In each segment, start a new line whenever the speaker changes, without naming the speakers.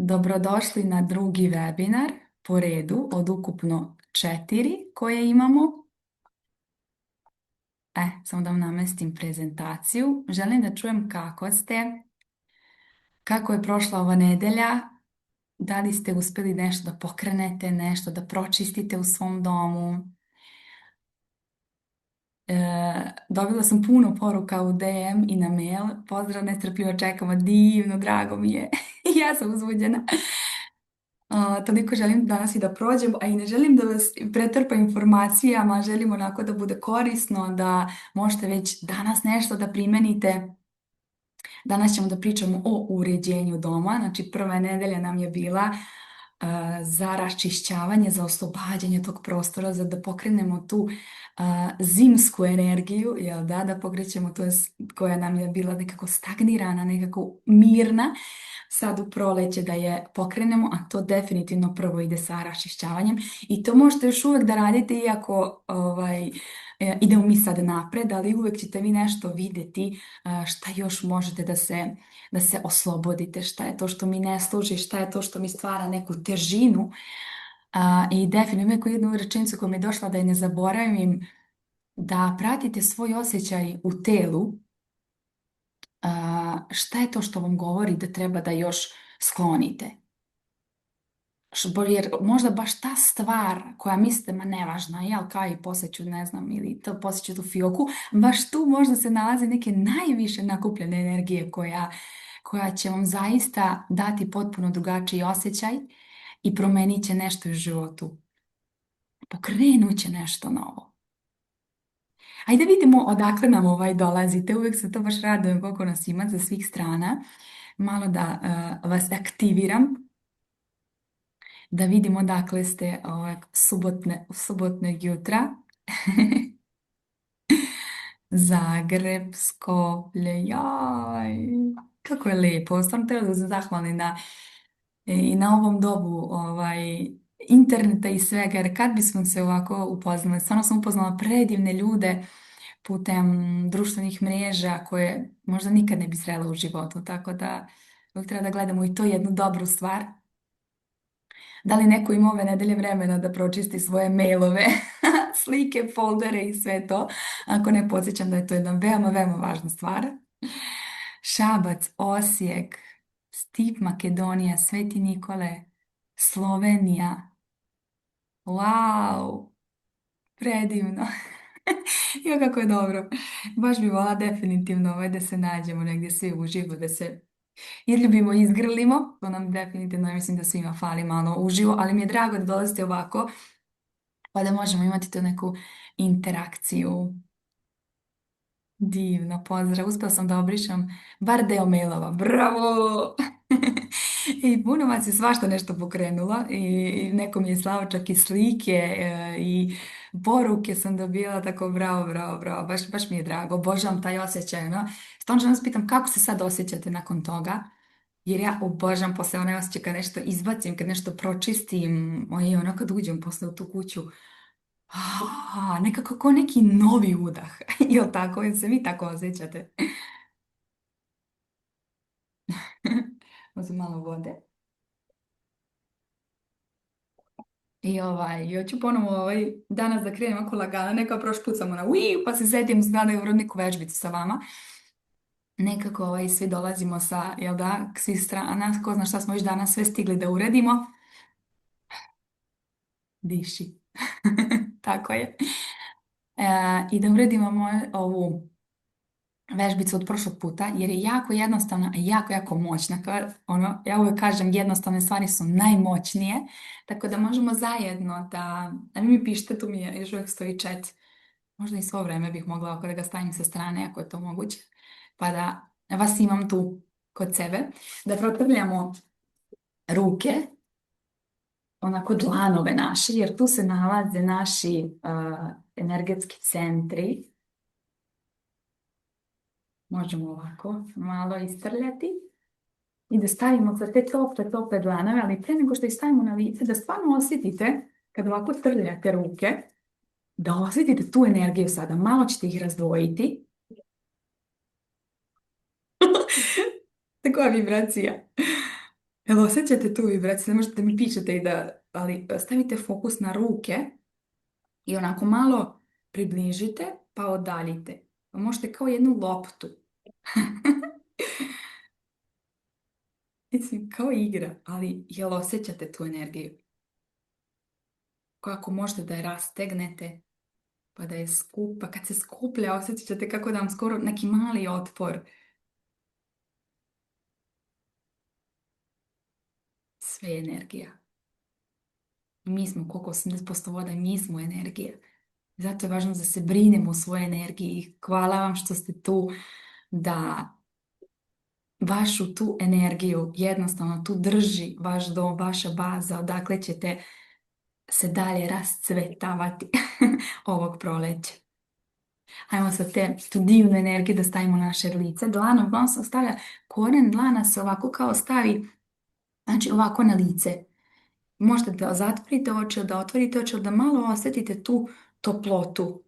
Dobrodošli na drugi webinar po redu od ukupno 4 koje imamo. Samo da vam namestim prezentaciju. Želim da čujem kako ste, kako je prošla ova nedelja, da li ste uspjeli nešto da pokrenete, nešto da pročistite u svom domu. Dobila sam puno poruka u DM i na mail. Pozdrav, nestrpljivo čekamo, divno, drago mi je. Ja sam uzbuđena. Toliko želim danas i da prođem, a i ne želim da vas pretrpam informacijama, želim onako da bude korisno, da možete već danas nešto da primenite. Danas ćemo da pričamo o uređenju doma, znači prva nedelja nam je bila za raščišćavanje, za oslobađanje tog prostora, za da pokrenemo tu zimsku energiju, jel da pokrećemo to koja nam je bila nekako stagnirana, nekako mirna. Sad u proleće da je pokrenemo, a to definitivno prvo ide sa raščišćavanjem i to možete još uvijek da radite iako idemo mi sad napred, ali uvijek ćete vi nešto vidjeti šta još možete da se oslobodite, šta je to što mi ne služi, šta je to što mi stvara neku težinu. I definitivno neku jednu rečenicu koja mi je došla da je ne zaboravim, da pratite svoj osjećaj u telu, šta je to što vam govori da treba da još sklonite. Jer možda baš ta stvar koja mislite, ma nevažna, jel, kaj posjeću, ne znam, ili to posjeću tu fioku, baš tu možda se nalaze neke najviše nakupljene energije koja će vam zaista dati potpuno drugačiji osjećaj i promenit će nešto u životu. Pokrenut će nešto novo. Ajde vidimo odakle nam dolazite. Uvijek se to baš radujem koliko nas ima za svih strana. Malo da vas aktiviram. Da vidimo dakle ste subotnog jutra. Zagreb, Skoplje, jaj, kako je lijepo. Stvarno treba da se zahvali i na ovom dobu interneta i svega, jer kad bismo se ovako upoznali, stvarno sam upoznala predivne ljude putem društvenih mreža koje možda nikad ne bi srela u životu, tako da uvijek treba da gledamo i to jednu dobru stvar. Da li neko ima ove nedelje vremena da pročisti svoje mailove, slike, foldere i sve to? Ako ne, podsjećam da je to jedna veoma, veoma važna stvar. Šabac, Osijek, Stip, Makedonija, Sveti Nikole, Slovenija. Wow, predivno. Jo, kako je dobro. Baš bi volila definitivno da se nađemo negdje svi uživo, da se izljubimo i izgrlimo. To nam definitivno, mislim da svima fali malo uživo, ali mi je drago da dolazite ovako, pa da možemo imati tu neku interakciju. Divno, pozdrav. Uspela sam da obrišem bar deo mailova. Bravo! I puno vas je svašta nešto pokrenulo i neko mi je slao čak i slike i poruke sam dobila, tako bravo, bravo, bravo. Baš mi je drago. Obožavam taj osjećaj. No? Stvarno vas pitam kako se sad osjećate nakon toga. Jer ja obožavam posle onaj osjećaj kad nešto izbacim, kad nešto pročistim, i ono kad uđem posle u tu kuću. Nekako kao neki novi udah. Jel tako? Jel se vi tako osjećate? Uzim malo vode. I hoću ponovo danas da krenem ako lagano, neka prošli put sam pa se setim da je neku vežbicu sa vama. Nekako svi dolazimo sa, jel da, svih strana, ko zna šta smo još danas sve stigli da uredimo. Diši. Tako je. I da uredimo ovu vežbicu od prošlog puta, jer je jako jednostavna i jako, jako moćna. Ja uvijek kažem, jednostavne stvari su najmoćnije, tako da možemo zajedno da vi mi pišete, tu mi je još uvijek stoji chat, možda i svo vreme bih mogla ako da ga stavim sa strane, ako je to moguće, pa da vas imam tu kod sebe, da protrljamo ruke, onako dlanove naše, jer tu se nalaze naši energetski centri. Možemo ovako malo istrljati i da stavimo za te tople dlanove, ali pre nego što ih stavimo na lice, da stvarno osjetite, kad ovako trljate ruke, da osjetite tu energiju sada. Malo ćete ih razdvojiti. Takva vibracija. Evo, osjećate tu vibraciju, ne možete mi pišete i da, ali stavite fokus na ruke i onako malo približite pa odaljite. Pa možete kao jednu loptu. Mislim, kao igra, ali jel osjećate tu energiju? Kako možete da je rastegnete, pa da je skupa. Kad se skuplja, osjećat ćete kako da vam skoro neki mali otpor. Sve je energija. Mi smo koliko 80% voda, mi smo energija. Zato je važno da se brinemo o svojoj energiji. Hvala vam što ste tu da vašu tu energiju jednostavno tu drži vaš dom, vaša baza, odakle ćete se dalje rascvetavati ovog proleća. Ajmo sad tu divnu energiju da stavimo na naše lice. Dlanom vam se ostavlja, koren dlana se ovako kao stavi, znači ovako na lice. Možete da zatvorite oči, da otvorite oči, da malo osjetite tu toplotu.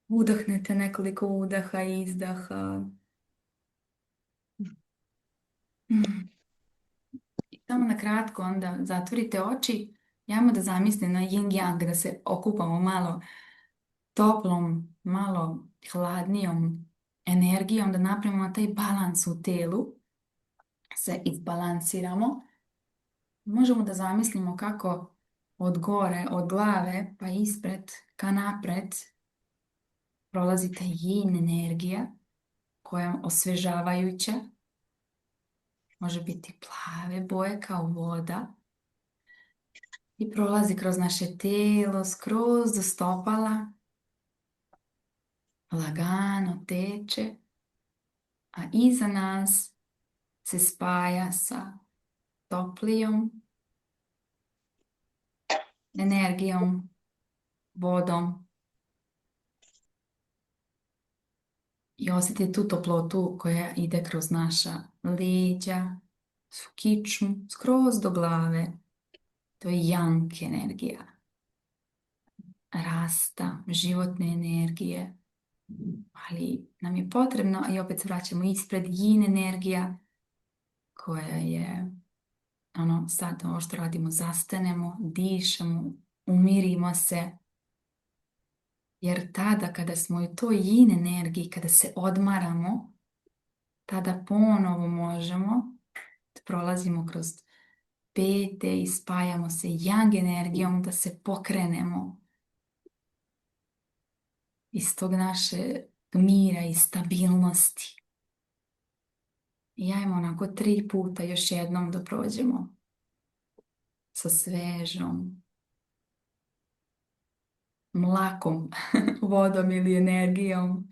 Udahnete nekoliko udaha i izdaha. Mm. I samo na kratko onda zatvorite oči. Jamo da zamislite na yin yang, da se okupamo malo toplom, malo hladnijom energijom, da napravimo taj balans u telu, se izbalansiramo. Možemo da zamislimo kako od gore, od glave pa ispred ka napred prolazi ta yin energija koja je osvežavajuća. Može biti plave boje kao voda i prolazi kroz naše telo, skroz do stopala, lagano teče, a iza nas se spaja sa toplijom energijom, vodom i osjetite tu toplotu koja ide kroz naša leđa, su kičmu, skroz do glave. To je yang energija, rasta, životne energije, ali nam je potrebno, i opet se vraćamo ispred, yin energija koja je sad ovo što radimo, zastanemo, dišemo, umirimo se, jer tada kada smo u toj yin energiji, kada se odmaramo, tada ponovo možemo da prolazimo kroz pete i spajamo se yang energijom da se pokrenemo iz tog naše mira i stabilnosti. I ajmo onako 3 puta još jednom da prođemo sa svežom, mlakom vodom ili energijom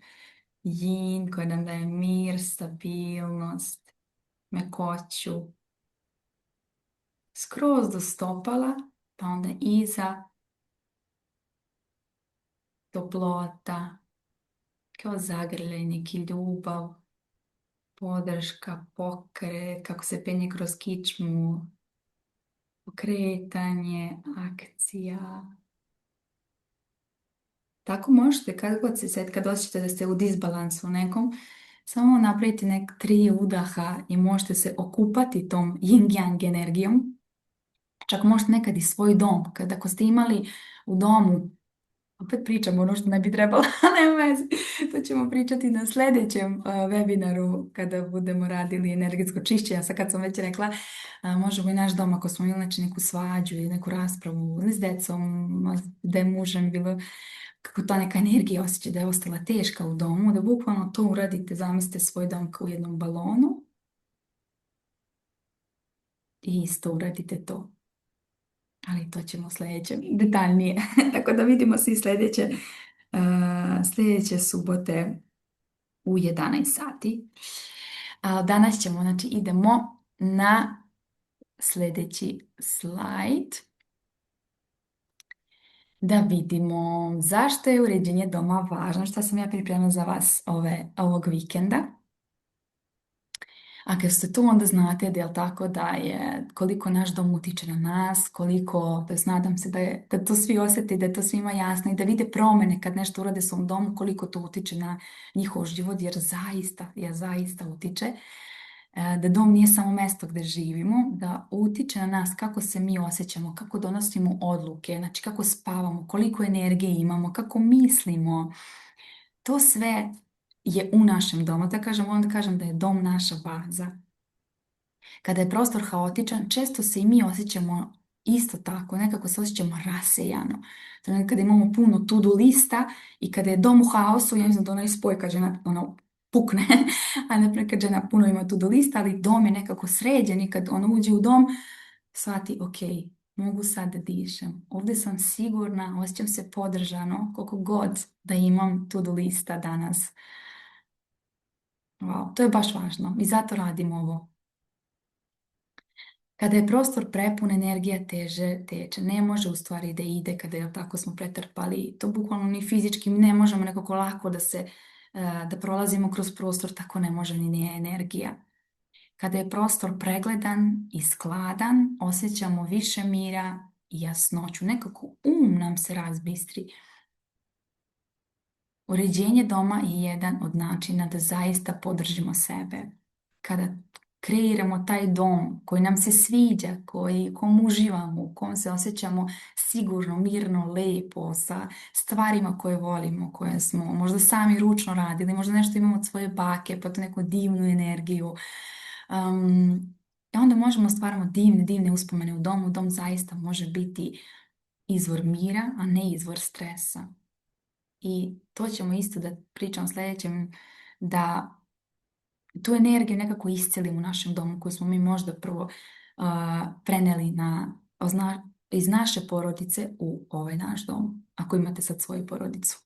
yin koja nam daje mir, stabilnost, mekoću, skroz do stopala, pa onda iza toplota, kao zagrljaj, neki ljubav, podrška, pokret, kako se penje kroz kičmu, pokretanje, akcija. Tako možete, kad god se sad, kad osjećate da ste u disbalansu nekom, samo napravite 3 udaha i možete se okupati tom yin-yang energijom. Čak možete nekad i svoj dom. Ako ste imali u domu, opet pričamo ono što ne bi trebalo, nema veze. To ćemo pričati na sljedećem webinaru kada budemo radili energetsko čišćenje. Sad kad sam već rekla, možemo i naš dom ako smo imali neku svađu ili neku raspravu ili s decom, da je mužem bilo kako ta neka energija osjeća da je ostala teška u domu, da bukvalno to uradite, zamislite svoj dom kao u jednom balonu i isto uradite to. Ali to ćemo sljedeće, detaljnije. Tako da vidimo se i sljedeće subote u 11 sati. Danas ćemo, znači idemo na sljedeći slajd. Da vidimo zašto je uređenje doma važno, što sam ja pripremila za vas ovog vikenda. A kad ste tu, onda znate da je tako da je, koliko naš dom utiče na nas, koliko, to jest nadam se da to svi osjeti, da je to svima jasno i da vide promjene kad nešto urade svom domu, koliko to utiče na njihov život, jer zaista utiče. Da dom nije samo mjesto gdje živimo, da utiče na nas kako se mi osjećamo, kako donosimo odluke, znači kako spavamo, koliko energije imamo, kako mislimo. To sve je u našem domu. Da kažem, onda kažem da je dom naša baza. Kada je prostor haotičan, često se i mi osjećamo isto tako, nekako se osjećamo rasejano. Znači, kada imamo puno to-do lista i kada je dom u haosu, ja mislim da onaj spoj kad žena pukne, a ne kad žena puno ima to-do lista, ali dom je nekako sređen i kad ona uđe u dom, shvati, ok, mogu sad da dišem. Ovdje sam sigurna, osjećam se podržano, koliko god da imam to-do lista danas. Wow, to je baš važno i zato radim ovo. Kada je prostor prepun, energija teže teče. Ne može u stvari da ide kada je tako smo pretrpali. To bukvalno ni fizički ne možemo nekako lako da prolazimo kroz prostor, tako ne može ni energija. Kada je prostor pregledan i skladan, osjećamo više mira i jasnoću. Nekako nam se razbistri. Uređenje doma je jedan od načina da zaista podržimo sebe. Kada kreiramo taj dom koji nam se sviđa, kom uživamo, u kom se osjećamo sigurno, mirno, lepo, sa stvarima koje volimo, koje smo možda sami ručno radili, možda nešto imamo od svoje bake, pa to neku divnu energiju. I onda možemo stvaramo divne uspomene u domu. Dom zaista može biti izvor mira, a ne izvor stresa. I to ćemo isto da pričam sljedećem, da tu energiju nekako iscelimo u našem domu koju smo mi možda prvo preneli iz naše porodice u ovaj naš dom, ako imate sad svoju porodicu.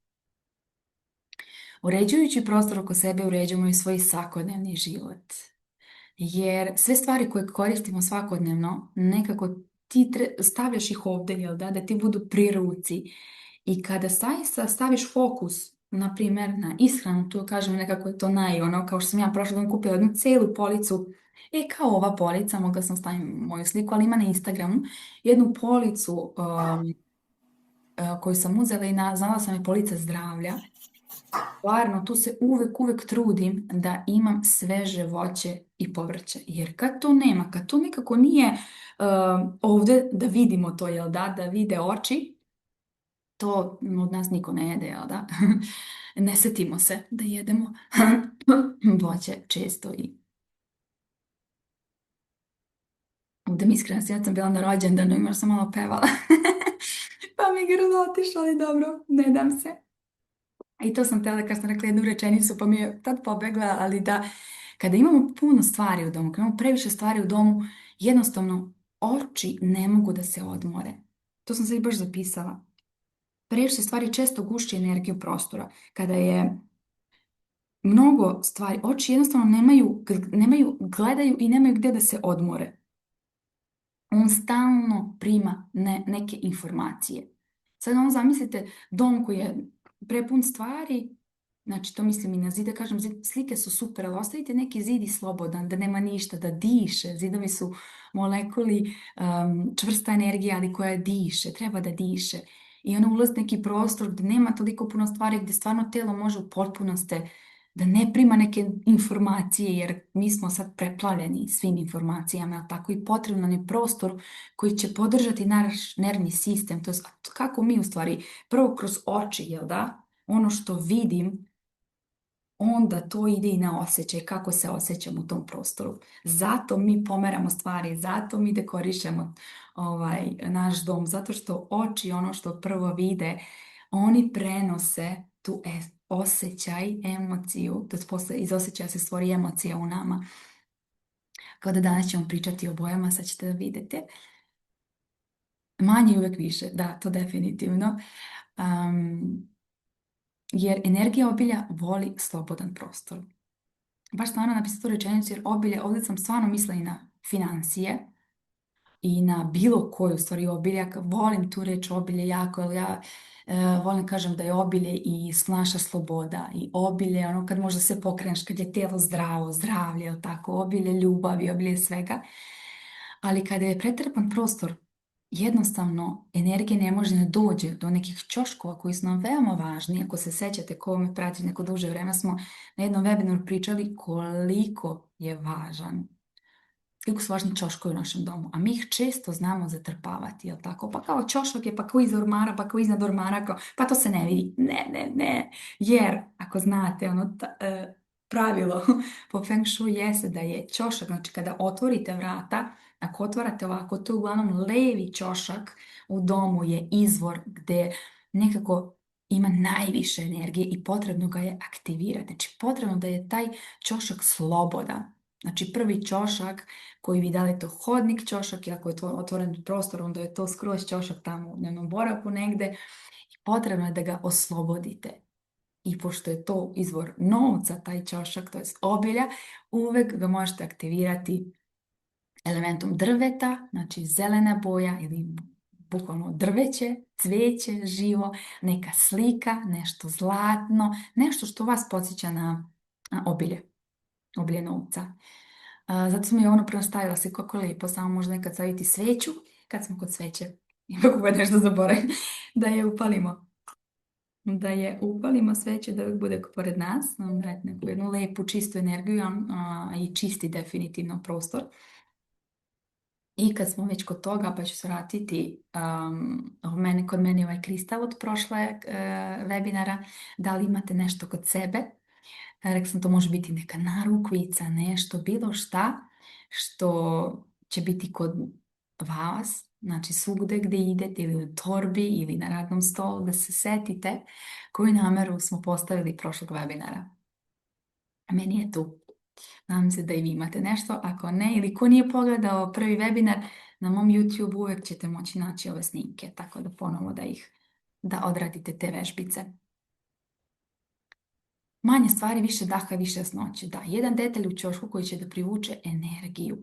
Uređujući prostor oko sebe, uređujemo i svoj svakodnevni život. Jer sve stvari koje koristimo svakodnevno, nekako ti stavljaš ih ovdje, jel da ti budu pri ruci. I kada zaista staviš fokus, na primjer, na ishranu, tu kažem nekako je to kao što sam ja prošla dan kupila jednu cijelu policu, kao ova polica, mogla sam staviti moju sliku, ali ima na Instagramu, jednu policu koju sam uzela i znala sam je polica zdravlja. Stvarno, tu se uvek trudim da imam sveže voće i povrće. Jer kad to nema, kad to nekako nije ovdje da vidimo to, jel da vide oči, to od nas niko ne jede, jel da? Ne setimo se da jedemo voće često i da mi iskreno, ja sam bila na rođendanu i možda sam malo pevala. Pa mi grlo otišlo, ali dobro, ne dam se. I to sam htjela kad sam rekla jednu rečenicu, pa mi je tad pobegla, ali da kada imamo puno stvari u domu, kada imamo previše stvari u domu, jednostavno oči ne mogu da se odmore. To sam se i baš zapisala. Previše stvari često guši energiju prostora. Kada je mnogo stvari, oči jednostavno gledaju i nemaju gdje da se odmore. On stalno prima neke informacije. Sad ono zamislite dom koji je prepun stvari, znači to mislim i na zide, kažem, slike su super, ali ostavite neki zid i slobodan, da nema ništa, da diše. Zidovi su molekuli, čvrsta energija, ali koja diše, treba da diše. I ono ulazi neki prostor gdje nema toliko puno stvari, gdje stvarno telo može u potpunosti da ne prima neke informacije, jer mi smo sad preplavljeni svim informacijama, a tako i potrebno je prostor koji će podržati naš nervni sistem. To je kako mi u stvari, prvo kroz oči, jel da? Ono što vidim, onda to ide i na osjećaj, kako se osjećam u tom prostoru. Zato mi pomeramo stvari, zato mi dekorišemo naš dom, zato što oči, ono što prvo vide, oni prenose tu osjećaj, emociju, da iz osjećaja se stvori emocija u nama. Kao da danas ćemo pričati o bojama, sad ćete da vidite. Manje uvek više, da, to definitivno. Jer energija obilja voli slobodan prostor. Baš stvarno napisati tu rečenicu, jer obilje, ovdje sam stvarno mislila i na financije. i na bilo koju stvari obilje. Ja volim tu reč obilje jako, jer ja volim kažem da je obilje i naša sloboda i obilje, ono kad možda se pokreneš, kad je tijelo zdravo, zdravlje, jel tako, obilje ljubavi, obilje svega. Ali kada je pretrpan prostor, jednostavno energije ne može ne dođe do nekih ćoškova koji su nam veoma važni. Ako se sećate, ko me prati neko duže vreme, smo na jednom webinaru pričali koliko je važan, koliko su važni ćoškovi u našem domu, a mi ih često znamo zatrpavati, jel tako? Pa kao ćošak je, pa kao iza ormara, pa kao iznad ormara, kao, pa to se ne vidi. Ne, ne, ne. Jer, ako znate, pravilo po Feng Shui jeste da je ćošak, znači kada otvorite vrata, ako otvarate ovako, to je uglavnom levi ćošak u domu je izvor gdje nekako ima najviše energije i potrebno ga je aktivirati. Znači, potrebno da je taj ćošak slobodan. Znači, prvi ćošak koji vi dali to hodnik ćošak i ako je to otvoren prostor, onda je to skroz ćošak tamo u dnevnom boravku negde i potrebno je da ga oslobodite. I pošto je to izvor novca, taj ćošak, to je obilja, uvek ga možete aktivirati elementom drveta, znači zelena boja ili bukvalno drveće, cvijeće, živo, neka slika, nešto zlatno, nešto što vas podsjeća na obilje novca. Zato sam je ono preostavila se kako lijepo, samo možda nekad staviti sveću, kad smo kod sveće, ipak uvijek nešto zaboravim, da je upalimo. Da je upalimo sveće, da uvijek bude pored nas, dati neku jednu lijepu, čistu energiju i čisti definitivno prostor. I kad smo već kod toga, pa ću se vratiti, kod mene je ovaj kristal od prošle webinara, da li imate nešto kod sebe. Rekla sam, to može biti neka narukvica, nešto, bilo šta što će biti kod vas, znači svugde gdje idete ili u torbi ili na radnom stolu, da se setite koju nameru smo postavili prošlog webinara. A meni je tu. Nadam se da i vi imate nešto, ako ne, ili ko nije pogledao prvi webinar, na mom YouTube uvijek ćete moći naći ove snimke, tako da ponovo da odradite te vežbice. Manje stvari, više daha, više jasnoće. Da, jedan detalj u ćošku koji će da privuče energiju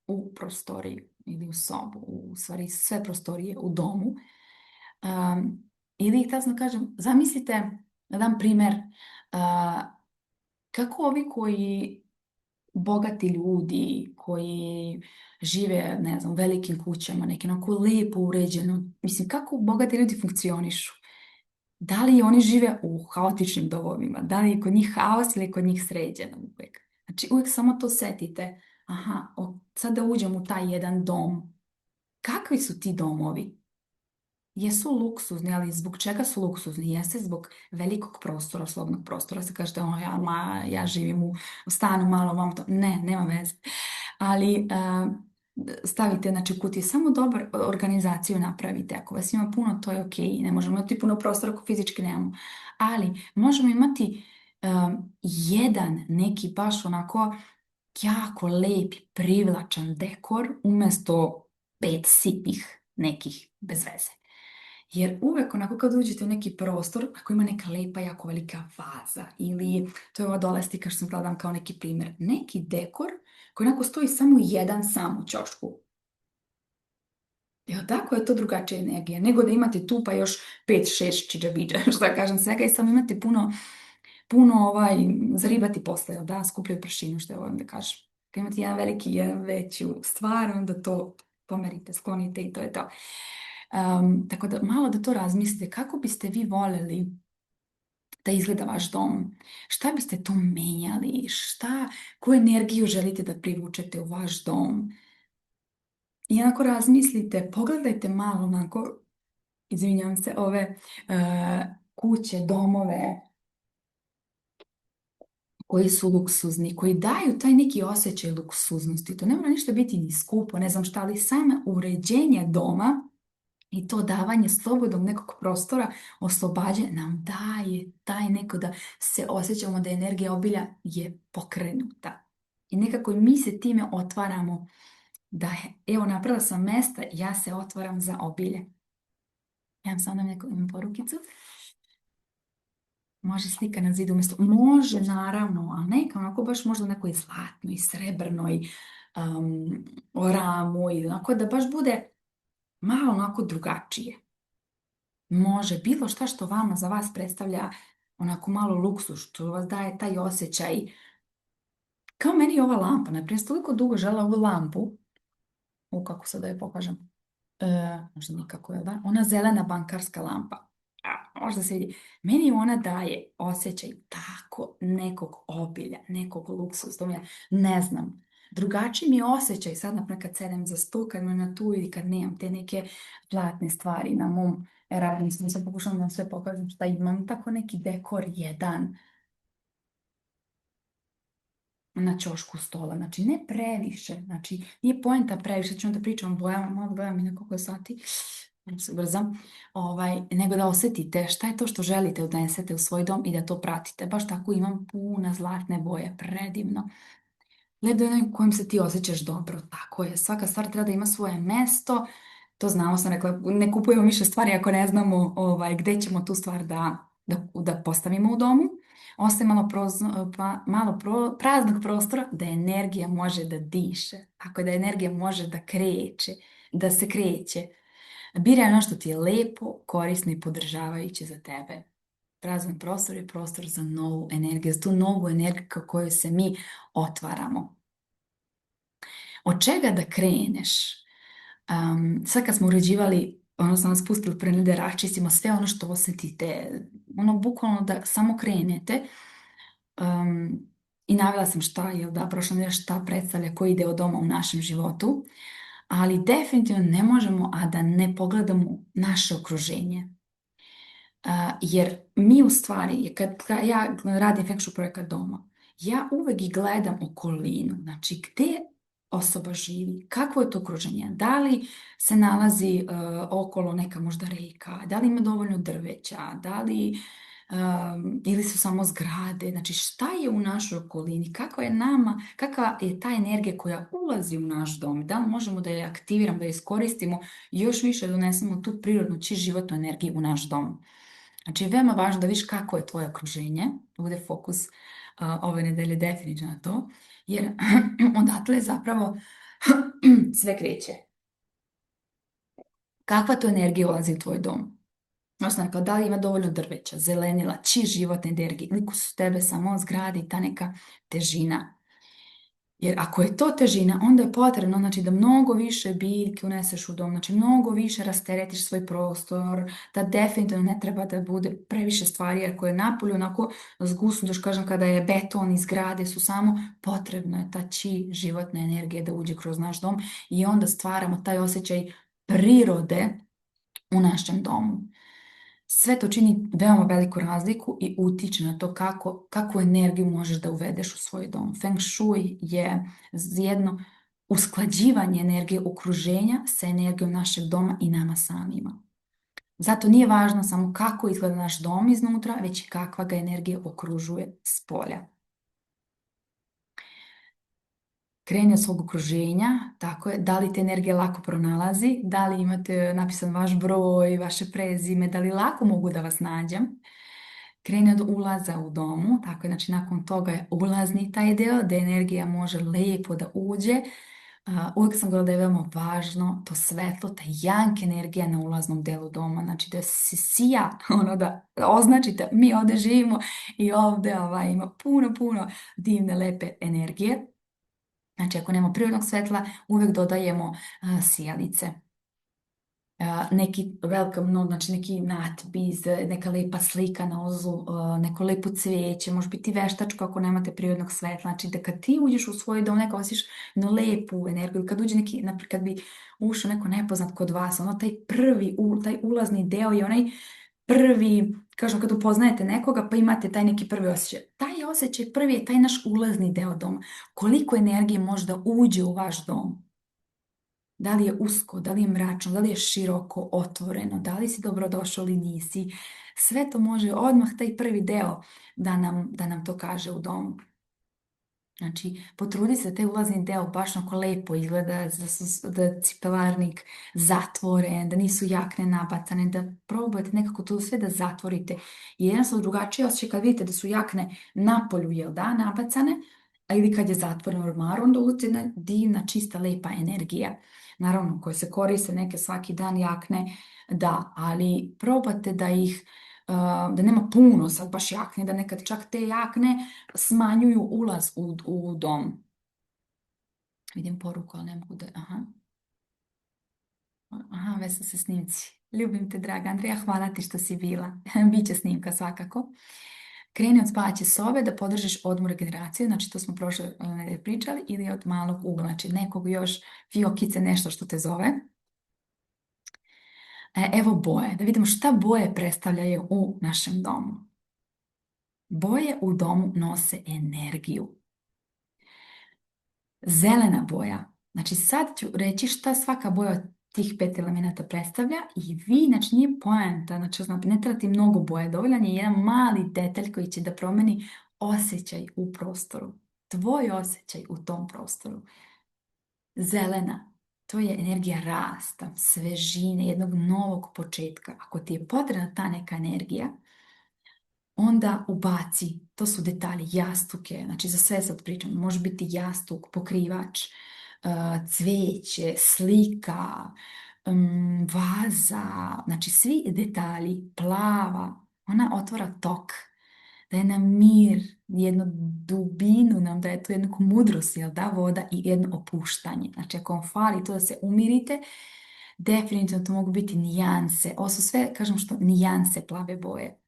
u prostoriju ili u sobu, u stvari sve prostorije u domu. Ili, tako kažem, zamislite, da dam primjer, kako ovi koji bogati ljudi koji žive, ne znam, u velikim kućama, neke onako lijepo uređeno, mislim, kako bogati ljudi funkcionišu? Da li oni žive u haotičnim domovima? Da li je kod njih haos ili je kod njih sređeno uvijek? Znači, uvijek samo to setite. Aha, sad da uđem u taj jedan dom. Kakvi su ti domovi? Jesu luksuzni, ali zbog čega su luksuzni? Jeste zbog velikog prostora, slobodnog prostora. Se kažete, ja živim u stanu malo, vam to. Ne, nema veze. Ali stavite, znači, u kutije, samo dobro organizaciju napravite. Ako vas ima puno, to je ok. Ne možemo imati puno prostora ako fizički nemamo. Ali možemo imati jedan neki baš onako jako lepi, privlačan dekor umjesto 5 sitnih nekih bez veze. Jer uvek onako kad uđete u neki prostor, ako ima neka lepa, jako velika vaza ili, to je ova dole slika što sam gledam kao neki primjer, neki dekor koji onako stoji samo jedan sam u ćošku. Evo tako je to drugačija energija, nego da imate tu pa još 5-6 čiđabiđa, što ja kažem svega, i samo imate puno zaribati posle, da, skupljaju prašinu, što je volim da kažem. Kad imate jedan veliki, jedan veću stvar, onda to pomerite, sklonite i to je to. Tako da malo da to razmislite, kako biste vi voljeli da izgleda vaš dom, šta biste tu menjali, koju energiju želite da privučete u vaš dom. I onako razmislite, pogledajte malo onako, izvinjavam se, ove kuće, domove koji su luksuzni, koji daju taj neki osjećaj luksuznosti. To ne mora ništa biti ni skupo, ne znam šta, ali samo uređenje doma i to davanje slobodnog nekog prostora, oslobađanje nam daje taj neko da se osjećamo da energija obilja je pokrenuta. I nekako mi se time otvaramo da evo napravila sam mesta, ja se otvaram za obilje. Ja vam sam neku porukicu. Može slika na zidu umjesto. Može naravno, ali neka onako baš možda nekoj zlatnoj, srebrnoj, o ramu i onako da baš bude malo onako drugačije. Može bilo šta što vama za vas predstavlja onako malo luksuz, što vas daje taj osjećaj. Kao meni je ova lampa, naprijed, sam toliko dugo žela ovu lampu, kako sad da je pokažem, možda nikako je da, ona zelena bankarska lampa. Možda se vidi. Meni ona daje osjećaj tako nekog obilja, nekog luksusa. To mi je, ne znam. Drugačiji mi je osjećaj sad, naprijed, kad sedem za sto, kad me na tu ili kad nemam te neke zlatne stvari na mom radnom sam se pokušala da vam sve pokažem šta imam. Tako neki dekor jedan na ćošku stola. Znači, ne previše. Znači, nije poenta previše. Ću onda pričam o bojama, malo gledam i nekoliko sati. Da se brzam. Nego da osjetite šta je to što želite da unesete u svoj dom i da to pratite. Baš tako imam puna zlatne boje. Predivno. Gledaj onaj u kojem se ti osjećaš dobro. Tako je. Svaka stvar treba da ima svoje mesto. To znamo, sam rekla, ne kupujemo više stvari ako ne znamo gde ćemo tu stvar da postavimo u domu. Ostaje praznog prostora da energija može da diše. Ako da energija može da se kreće. Biraj ono što ti je lepo, korisno i podržavajuće za tebe. Prazan prostor je prostor za novu energiju, za tu novu energiju koju se mi otvaramo. Od čega da kreneš? Sad kad smo uređivali, smo nas pustili pre da raščistimo sve ono što osjetite, bukvalno da samo krenete. I navela sam šta predstavlja koji deo doma u našem životu, ali definitivno ne možemo, a da ne pogledamo naše okruženje. Jer mi u stvari, kad ja radim feng shui projekat doma, ja uvek i gledam okolinu, znači gde osoba živi, kakvo je to okruženje, da li se nalazi okolo neka možda reka, da li ima dovoljno drveća, da li ili su samo zgrade, znači šta je u našoj okolini, kakva je ta energija koja ulazi u naš dom, da li možemo da je aktiviramo, da je iskoristimo i još više da unesemo tu prirodnu životnu energiju u naš dom. Znači, veoma važno da vidiš kako je tvoje okruženje, da bude fokus ove nedelje definitivno na to, jer odatle zapravo sve kreće. Kakva to energija ulazi u tvoj dom? Kao da li ima dovoljno drveća, zelenila, životne energije, ili su tebe samo zgrade i ta neka težina. Jer ako je to težina, onda je potrebno da mnogo više biljke uneseš u dom, znači mnogo više rasteretiš svoj prostor, da definitivno ne treba da bude previše stvari, jer ako je napolju onako zgusno, još kažem, kada je beton i zgrade su samo, potrebno je ta životna energija da uđe kroz naš dom i onda stvaramo taj osjećaj prirode u našem domu. Sve to čini veoma veliku razliku i utiče na to kakvu energiju možeš da uvedeš u svoj dom. Feng shui je jedno usklađivanje energije okruženja sa energijom našeg doma i nama samima. Zato nije važno samo kako izgleda naš dom iznutra, već i kakva ga energija okružuje s polja. Kreni od svog okruženja, tako je, da li te energija lako pronalazi, da li imate napisan vaš broj, vaše prezime, da li lako mogu da vas nađem. Kreni od ulaza u domu, tako je, znači nakon toga je ulazni taj deo, da energija može lepo da uđe. Uvijek sam govorila da je veoma važno to svetlo, ta jank energija na ulaznom delu doma, znači da se sija, da označite, mi ovdje živimo i ovdje ima puno divne, lepe energije. Znači, ako nema prirodnog svetla, uvijek dodajemo sijalice. Neki welcome note, znači neki natpis, neka lepa slika na ozu, neko lepo cvijeće, može biti veštačko ako nemate prirodnog svetla. Znači, da kad ti uđeš u svoj dom, neka osjećaš jednu lepu energiju. Kad uđe neki, naprijed, kad bi ušao neko nepoznat kod vas, taj ulazni deo je onaj prvi, kažem, kad upoznajete nekoga pa imate taj neki prvi osjećaj. Taj osjećaj prvi je taj naš ulazni deo doma. Koliko energije može da uđe u vaš dom? Da li je usko, da li je mračno, da li je široko, otvoreno, da li si dobrodošao ili nisi. Sve to može odmah taj prvi deo da nam to kaže u domu. Znači, potrudi se da taj ulazni deo baš onako lepo izgleda, da je cipelarnik zatvoren, da nisu jakne nabacane, da probajte nekako to sve da zatvorite. I jednostavno drugačije osjećaj kad vidite da su jakne napolju, nabacane, A ili kad je zatvoren u ormaru, onda ulazi jedna divna, čista, lepa energija. Naravno, koje se koriste neke svaki dan jakne, da, ali probate da ih, da nema puno sad baš jakne, da nekad čak te jakne smanjuju ulaz u dom. Vidim poruku, ali ne mogu da, aha. Aha, već su se snimci. Ljubim te, draga Andrija, hvala ti što si bila. Biće snimka svakako. Kreni od spavaće sobe da podržiš odmor regeneracije, znači to smo prošle nedelje pričali, ili od malog ugla, znači nekog još fiokice, nešto što te zove. Evo boje, da vidimo šta boje predstavljaju u našem domu. Boje u domu nose energiju. Zelena boja. Znači sad ću reći šta svaka boja od tih 5 elemenata predstavlja i vi, znači nije poenta, znači ne treba ti mnogo boje, dovoljan je jedan mali detalj koji će da promeni osjećaj u prostoru. Tvoj osjećaj u tom prostoru. Zelena, to je energija rasta, svežine, jednog novog početka. Ako ti je potrebna ta neka energija, onda ubaci, to su detalji, jastuke, znači za sve sad pričam, može biti jastuk, pokrivač, cvijeće, slika, vaza, znači svi detalji, plava, ona otvara tok, daje nam mir, jednu dubinu nam daje tu jednu mudrost, jel da, voda i jedno opuštanje. Znači ako vam fali to da se umirite, definitivno to mogu biti nijanse, ovo su sve, kažem što, nijanse plave boje.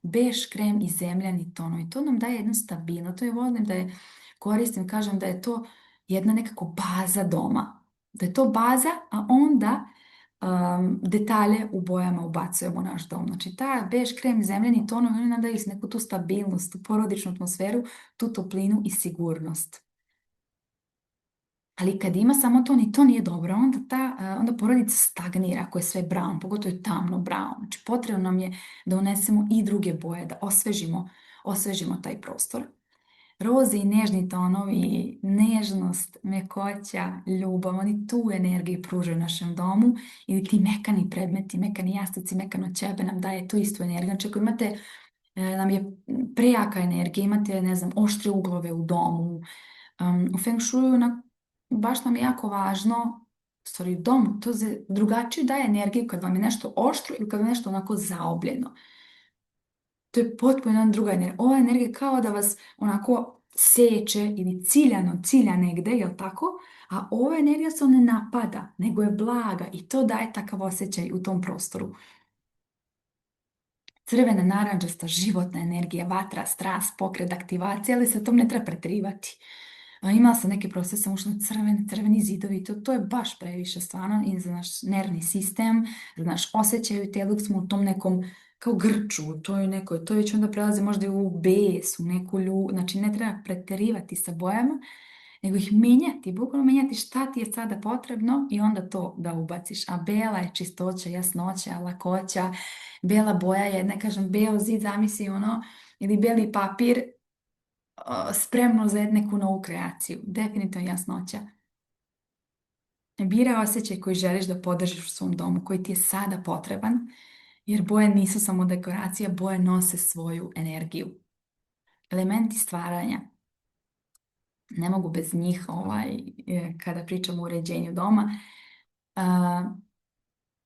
Bež, krem i zemljani tonovi. To nam daje jednu stabilnost. To je volim da je koristim, kažem da je to jedna nekako baza doma. Da je to baza, a onda detalje u bojama ubacujemo u naš dom. Znači ta bež, krem i zemljani tonovi oni nam daju neku tu stabilnost, tu porodičnu atmosferu, tu toplinu i sigurnost. Ali kad ima samo to, ni to nije dobro, onda porodica stagnira ako je sve brown, pogotovo je tamno brown. Znači potrebno nam je da unesemo i druge boje, da osvežimo taj prostor. Roze i nežni tonovi, nežnost, mekoća, ljubav, oni tu energiju pružaju našem domu ili ti mekani predmeti, mekani jastuci, mekano ćebe nam daje tu istu energiju. Znači ako imate, nam je prejaka energija, imate, ne znam, oštre uglove u domu, u Feng Shuiu baš nam je jako važno, dom, to drugačije daje energiju kad vam je nešto oštro ili kad vam je nešto onako zaobljeno. To je potpuno jedna druga energija. Ova energija je kao da vas onako seče ili cilja negde, jel tako? A ova energija se ne napada, nego je blaga i to daje takav osjećaj u tom prostoru. Crvena, narančasta, životna energija, vatra, strast, pokret, aktivacija, ali se tom ne treba pretrivati. Imala sam neke procese, ušli crveni zidovi, to je baš previše stvarno i za naš nervni sistem, za naš osjećaj u telu, smo u tom nekom kao grču, to već onda prelazi možda i u bes, u neku znači ne treba preterivati sa bojama, nego ih menjati, bukvalno menjati šta ti je sada potrebno i onda to da ubaciš. A bela je čistoća, jasnoća, lakoća, bela boja je, ne kažem, beo zid, zamisli ono, ili beli papir, spremno za neku novu kreaciju. Definitivno jasnoća. Biraj osjećaj koji želiš da podržiš u svom domu, koji ti je sada potreban, jer boje nisu samo dekoracija, boje nose svoju energiju. Elementi stvaranja. Ne mogu bez njih kada pričamo o uređenju doma.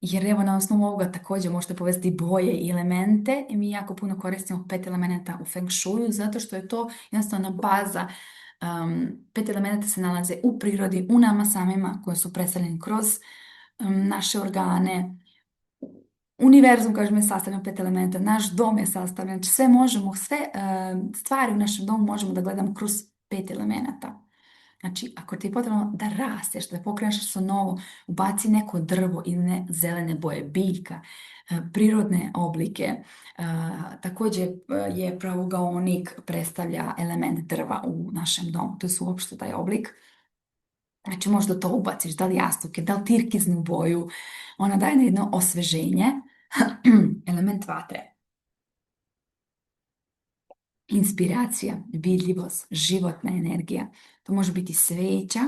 Jer evo na osnovu ovoga također možete povesti boje i elemente i mi jako puno koristimo 5 elemenata u Feng Shuiu zato što je to jednostavno baza. 5 elemenata se nalaze u prirodi, u nama samima koji su predstavljeni kroz naše organe. Univerzum, kažem, je sastavljen 5 elementa, naš dom je sastavljen, znači sve stvari u našem domu možemo da gledamo kroz 5 elemenata. Znači, ako ti je potrebno da rasteš, da pokreneš nešto novo, ubaci neko drvo ili ne zelene boje, biljka, prirodne oblike. Također je pravogaonik predstavlja element drva u našem domu. To je uopšte taj oblik. Znači, možda to ubaciš, da li jastuke, da li tirkiznu boju. Ona daje na jedno osveženje. Element vatre. Inspiracija, vidljivost, životna energija. To može biti sveća,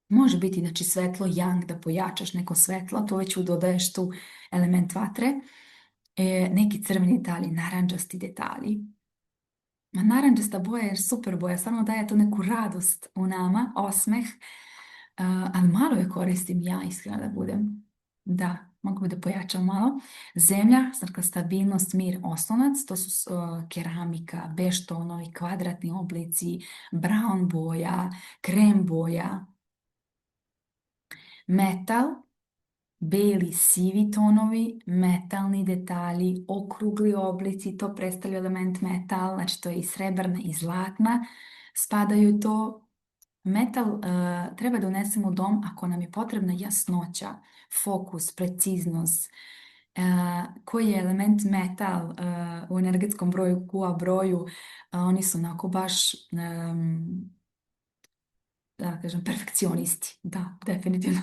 može biti znači svetlo, yang, da pojačaš neko svetlo, to već dodaješ tu element vatre. Neki crveni detalji, narančasti detalji. Ma narančasta boja je super boja, samo daje to neku radost u nama, osmeh, ali malo je koristim ja, iskreno da budem. Da, mogu bi da pojačam malo. Zemlja, dakle, stabilnost, mir, oslonac, to su keramika, beš tonovi, kvadratni oblici, brown boja, krem boja, metal, beli, sivi tonovi, metalni detalji, okrugli oblici, to predstavlja element metal, znači to je i srebrna i zlatna, spadaju u to. Metal treba da unesemo u dom ako nam je potrebna jasnoća, fokus, preciznost. Koji je element metal u energetskom broju, QA broju, oni su onako baš da kažem, perfekcionisti. Da, definitivno.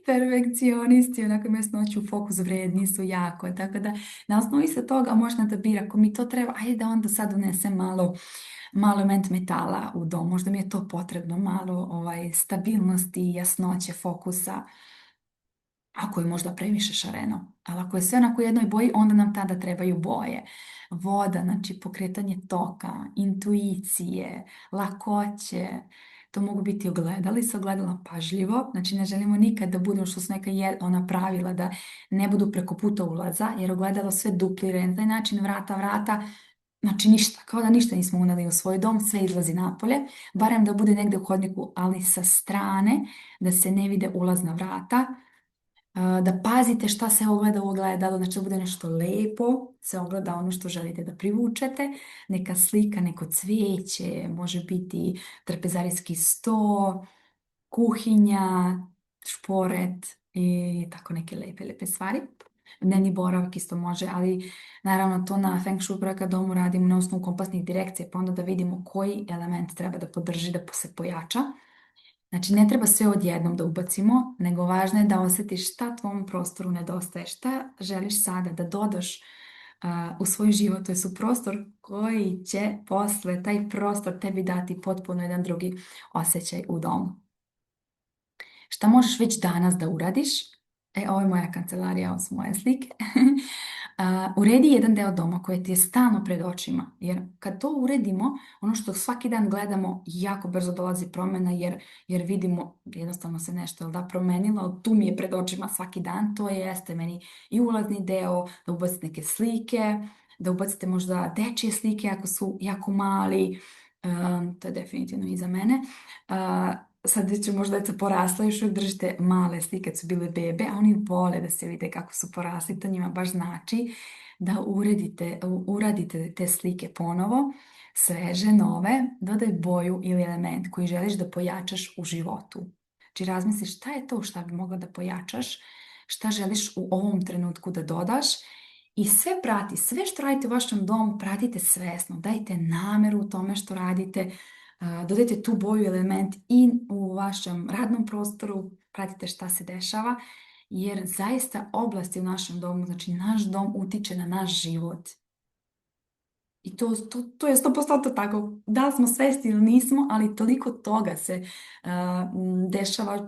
Perfekcionisti, onako imaju jasnoću, fokus, vredni su jako. Tako da, na osnovi se toga možda da bira, ako mi to treba, ajde da onda sad unesem malo element metala u dom. Možda mi je to potrebno, malo stabilnosti, jasnoće, fokusa. Ako je možda previše šareno. Ali ako je sve onako u jednoj boji, onda nam tada trebaju boje. Voda, znači pokretanje toka, intuicije, lakoće. To mogu biti ogledali, se ogledala pažljivo. Znači ne želimo nikad da budemo što su neka ona pravila da ne budu preko puta ulaza, jer ogledalo sve duplira. Na taj način vrata, znači ništa, kao da ništa nismo uneli u svoj dom, sve izlazi napolje, barem da bude negdje u hodniku, ali sa strane, da se ne vide ulazna vrata, da pazite šta se ogleda u ogledalu, znači da bude nešto lepo, se ogleda ono što želite da privučete, neka slika, neko cvijeće, može biti trpezarijski sto, kuhinja, šporet i tako neke lepe stvari. Dnevni boravak isto može, ali naravno to na Feng Shui projekat domu radimo na osnovu kompasnih direkcija, pa onda da vidimo koji element treba da podrži, da se pojača. Znači, ne treba sve odjednom da ubacimo, nego važno je da osjetiš šta tvom prostoru nedostaje, šta želiš sada da dodaš u svoj život, to je su prostor koji će posle taj prostor tebi dati potpuno jedan drugi osjećaj u domu. Šta možeš već danas da uradiš? Ovo je moja kancelarija, ovo su moje slike. Uredi jedan deo doma koji ti je stalno pred očima, jer kad to uredimo, ono što svaki dan gledamo, jako brzo dolazi promjena, jer vidimo jednostavno se nešto promenilo, tu mi je pred očima svaki dan, to jeste meni i ulazni deo, da ubacite neke slike, da ubacite možda dečje slike ako su jako mali, to je definitivno i za mene. Sad će možda deca porasla, još uvijek držite male slike kad su bile bebe, a oni vole da se vide kako su porasli, to njima baš znači da uradite te slike ponovo, sveže, nove, dodaj boju ili element koji želiš da pojačaš u životu. Znači razmisli šta je to šta bi mogla da pojačaš, šta želiš u ovom trenutku da dodaš i sve prati, sve što radite u vašem domu, pratite svesno, dajte nameru u tome što radite, dodajte tu boju element i u vašem radnom prostoru, pratite šta se dešava, jer zaista oblasti u našem domu, znači naš dom utiče na naš život. I to je 100% tako. Da li smo svesti ili nismo, ali toliko toga se dešava.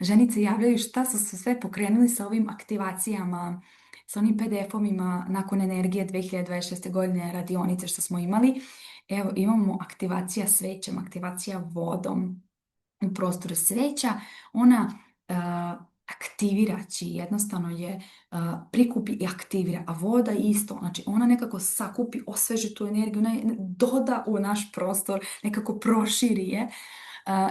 Ženice javljaju šta su se sve pokrenuli sa ovim aktivacijama, sa onim PDF-ovima nakon energije 2026. godine radionice što smo imali. Evo, imamo aktivacija svećom, aktivacija vodom u prostoru sveća. Ona aktivira, či jednostavno je prikupi i aktivira, a voda isto, znači ona nekako sakupi, osveži tu energiju, ona doda u naš prostor, nekako proširi je,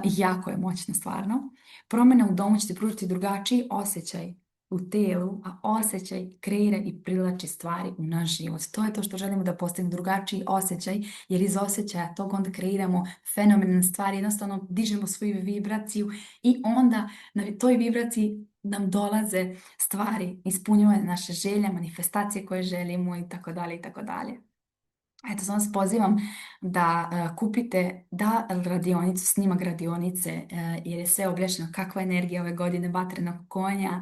jako je moćna stvarno. Promjena u domu će ti pružiti drugačiji osjećaj u telu, a osjećaj kreira i privlači stvari u naš život. To je to što želimo da postavimo, drugačiji osjećaj, jer iz osjećaja tog onda kreiramo fenomenalne stvari, jednostavno dižemo svoju vibraciju i onda na toj vibraciji nam dolaze stvari, ispunjavaju naše želje, manifestacije koje želimo i tako dalje i tako dalje. Eto, samo se pozivam da kupite radionicu, snimak radionice, jer je sve objašnjeno kakva je energija ove godine vatrenog konja,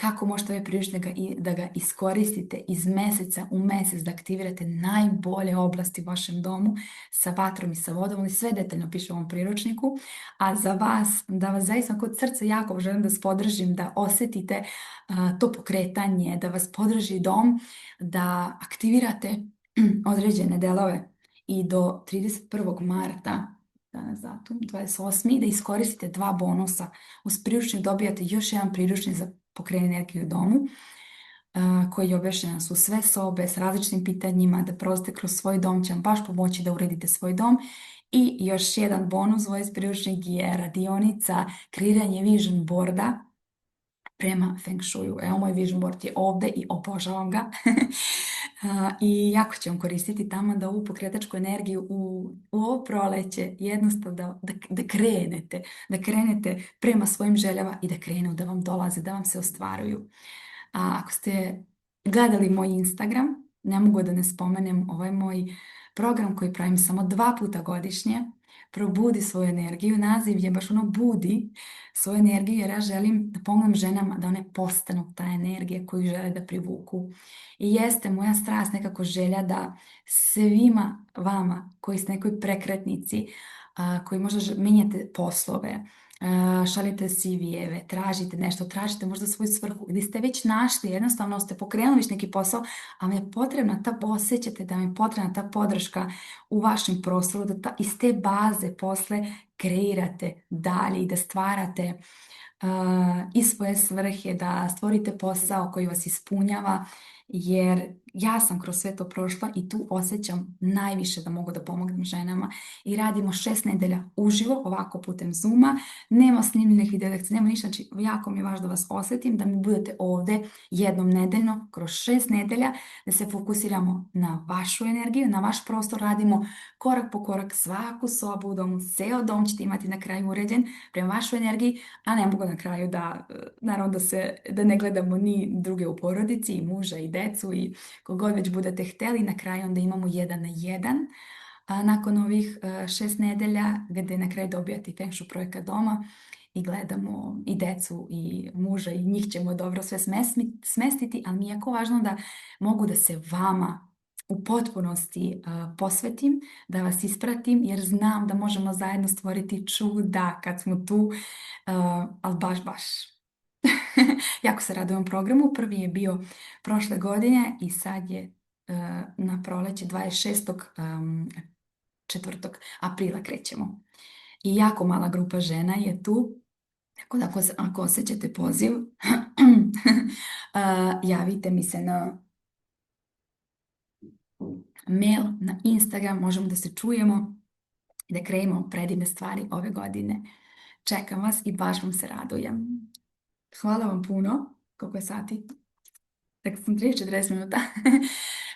kako možete ove priručiti da ga iskoristite iz mjeseca u mjesec, da aktivirate najbolje oblasti u vašem domu sa vatrom i sa vodom, i sve detaljno piše u ovom priručniku. A za vas, da vas zaista kod srca jako želim da vas podržim, da osjetite to pokretanje, da vas podrži dom, da aktivirate određene delove i do 31. marta, danas datum, 28. da iskoristite dva bonusa. Uz priručnik dobijate još jedan priručnik za pokretanje energiju u domu, koji je objašnjena su sve sobe s različitim pitanjima, da prolazite kroz svoj dom će vam baš pomoći da uredite svoj dom. I još jedan bonus, ovaj priručnik je radionica kreiranje vision boarda prema Feng Shuiu. Evo, moj vision board je ovde i obožavam ga. I jako ću vam koristiti tamo da ovu pokretačku energiju u ovo proleće jednostavno da krenete prema svojim željama i da krenu da vam dolaze, da vam se ostvaruju. A ako ste gledali moj Instagram, ne mogu da ne spomenem ovaj moj program koji pravim samo 2 puta godišnje, probudi svoju energiju. Naziv je baš ono budi svoju energiju jer ja želim da pomognem ženama da one postanu ta energija koju žele da privuku. I jeste moja strast nekako želja da svima vama koji ste nekoj prekretnici, koji možda menjate poslove, šaljete CV-eve, tražite nešto, tražite možda svoju svrhu ili ste već našli, jednostavno ste pokrenuli već neki posao, ali je potrebna osjećate da vam je potrebna ta podrška u vašem prostoru, da iz te baze posle kreirate dalje i da stvarate i svoje svrhe, da stvorite posao koji vas ispunjava, jer ja sam kroz sve to prošla i tu osjećam najviše da mogu da pomognem ženama i radimo 6 nedelja uživo, ovako putem Zooma, nema snimljenih video lekcija, nema ništa, znači jako mi je važno da vas osjetim, da mi budete ovde jednom nedeljno, kroz 6 nedelja, da se fokusiramo na vašu energiju, na vaš prostor, radimo korak po korak svaku sobu u domu, ceo dom ćete imati na kraju uređen prema vašoj energiji, a ne mogu na kraju da, naravno da ne gledamo ni druge u porodici, i muža i decu i kogod već budete hteli, na kraju onda imamo 1 na 1. Nakon ovih 6 nedelja gdje na kraju dobijate Feng Shui projekat doma i gledamo i decu i muža i njih ćemo dobro sve smestiti, ali mi je jako važno da mogu da se vama u potpunosti posvetim, da vas ispratim jer znam da možemo zajedno stvoriti čuda kad smo tu, ali baš. Jako se radujem programu. Prvi je bio prošle godine i sad je na proleće 4. aprila krećemo. I jako mala grupa žena je tu. Tako da ako osjećate poziv, javite mi se na mail, na Instagram, možemo da se čujemo i da kreiramo predivne stvari ove godine. Čekam vas i baš vam se radujem. Hvala vam puno. Koliko je sati? Tako sam 30-40 minuta.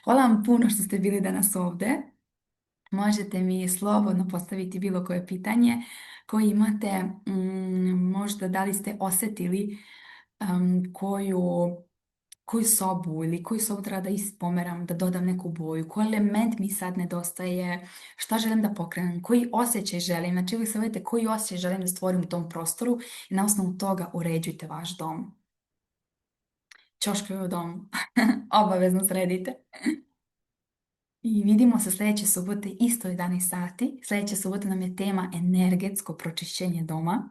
Hvala vam puno što ste bili danas ovde. Možete mi slobodno postaviti bilo koje pitanje koje imate. Možda da li ste osjetili koju sobu ili koju sobu treba da ispomeram, da dodam neku boju, koji element mi sad nedostaje, šta želim da pokrenem, koji osjećaj želim, znači uvijek savjetujete koji osjećaj želim da stvorim u tom prostoru i na osnovu toga uređujte vaš dom. Ćoškovi u domu. Obavezno sredite. I vidimo se sljedeće subote isto 11 sati. Sljedeće subote nam je tema energetsko pročišćenje doma.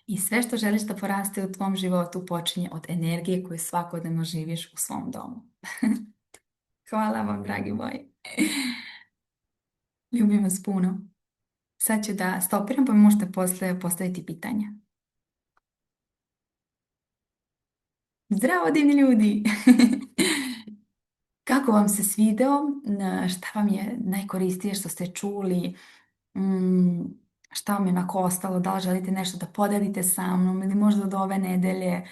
I sve što želiš da poraste u tvom životu počinje od energije koju svakodnevno živiš u svom domu. Hvala vam, dragi moji. Ljubim vas puno. Sad ću da stopiram pa mi možete posle postaviti pitanja. Zdravo, divni ljudi! Kako vam se svideo? Šta vam je najkoristije što ste čuli? Šta vam je onako ostalo? Da li želite nešto da podelite sa mnom ili možda od ove nedelje?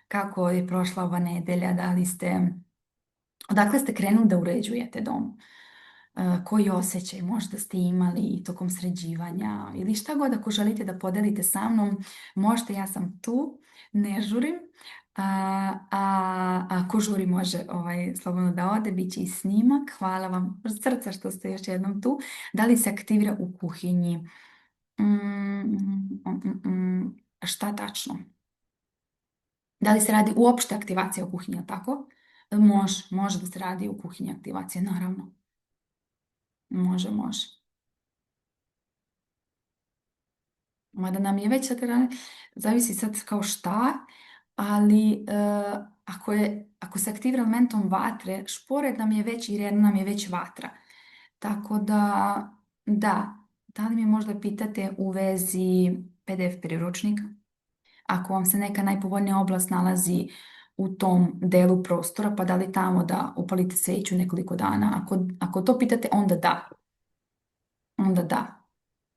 Kako je prošla ova nedelja? Odakle ste krenuli da uređujete dom? Koji osjećaj možda ste imali tokom sređivanja ili šta god ako želite da podelite sa mnom, možete, ja sam tu, ne žurim. Ako žuri može slobodno da ode, bit će i snimak. Hvala vam od srca što ste još jednom tu. Da li se aktivira u kuhinji? Šta tačno? Da li se radi uopšte aktivacija u kuhinji, tako? Može da se radi u kuhinji aktivacija, naravno. Može. Mada nam je već sad, zavisi sad kao šta, ali ako se aktivira elementom vatre, špored nam je već i red nam je već vatra. Tako da li mi možda pitate u vezi PDF priručnika? Ako vam se neka najpovoljnija oblast nalazi u tom delu prostora, pa da li tamo da upalite sveću nekoliko dana? Ako to pitate, onda da. Onda da.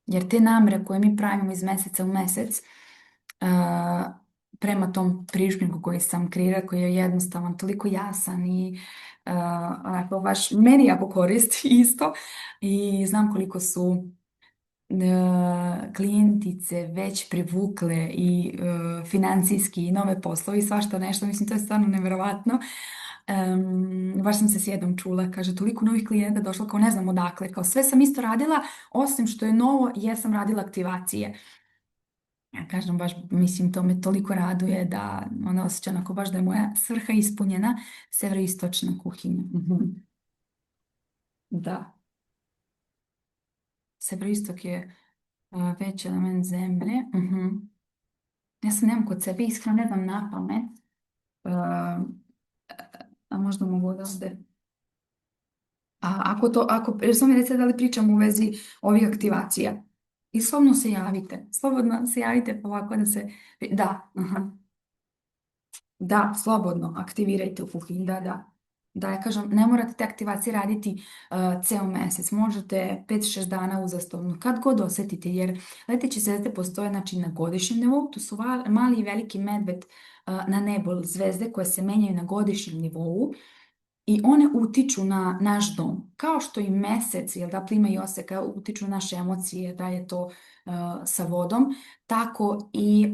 Jer te namere koje mi pravimo iz mjeseca u mjesec, prema tom priručniku koji sam kreirala, koji je jednostavan, toliko jasan i onako baš meni jako koristi isto i znam koliko su klijentice već privukle i financijski i nove poslove i svašta nešto, mislim to je stvarno nevjerojatno. Baš sam se s jednom čula, kaže toliko novih klijenta došlo kao ne znam odakle, kao sve sam isto radila, osim što je novo jer sam radila aktivacije. Ja kažem baš, mislim, to me toliko raduje da ona osjeća onako baš da je moja svrha ispunjena, severoistočna kuhinja. Mhm. Da, severoistok je veći element zemlje. Mhm. Ja sam nemam kod sebe, iskreno ne znam na pamet. A možda mogu odavde. Jer sam mi recite da li pričam u vezi ovih aktivacija. I slobodno se javite pa ovako da se, da, aha. Da, slobodno aktivirajte u kuhinji, da. Da, ja kažem, ne morate te aktivacije raditi ceo mjesec, možete 5-6 dana uzastopno, kad god osjetite, jer leteće zvijezde postoje znači, na godišnjem nivou, to su mali i veliki medved na nebu, zvezde koje se menjaju na godišnjem nivou i one utiču na naš dom, kao što i mjesec, jel da, plima i oseka utiču na naše emocije, da je to sa vodom, tako i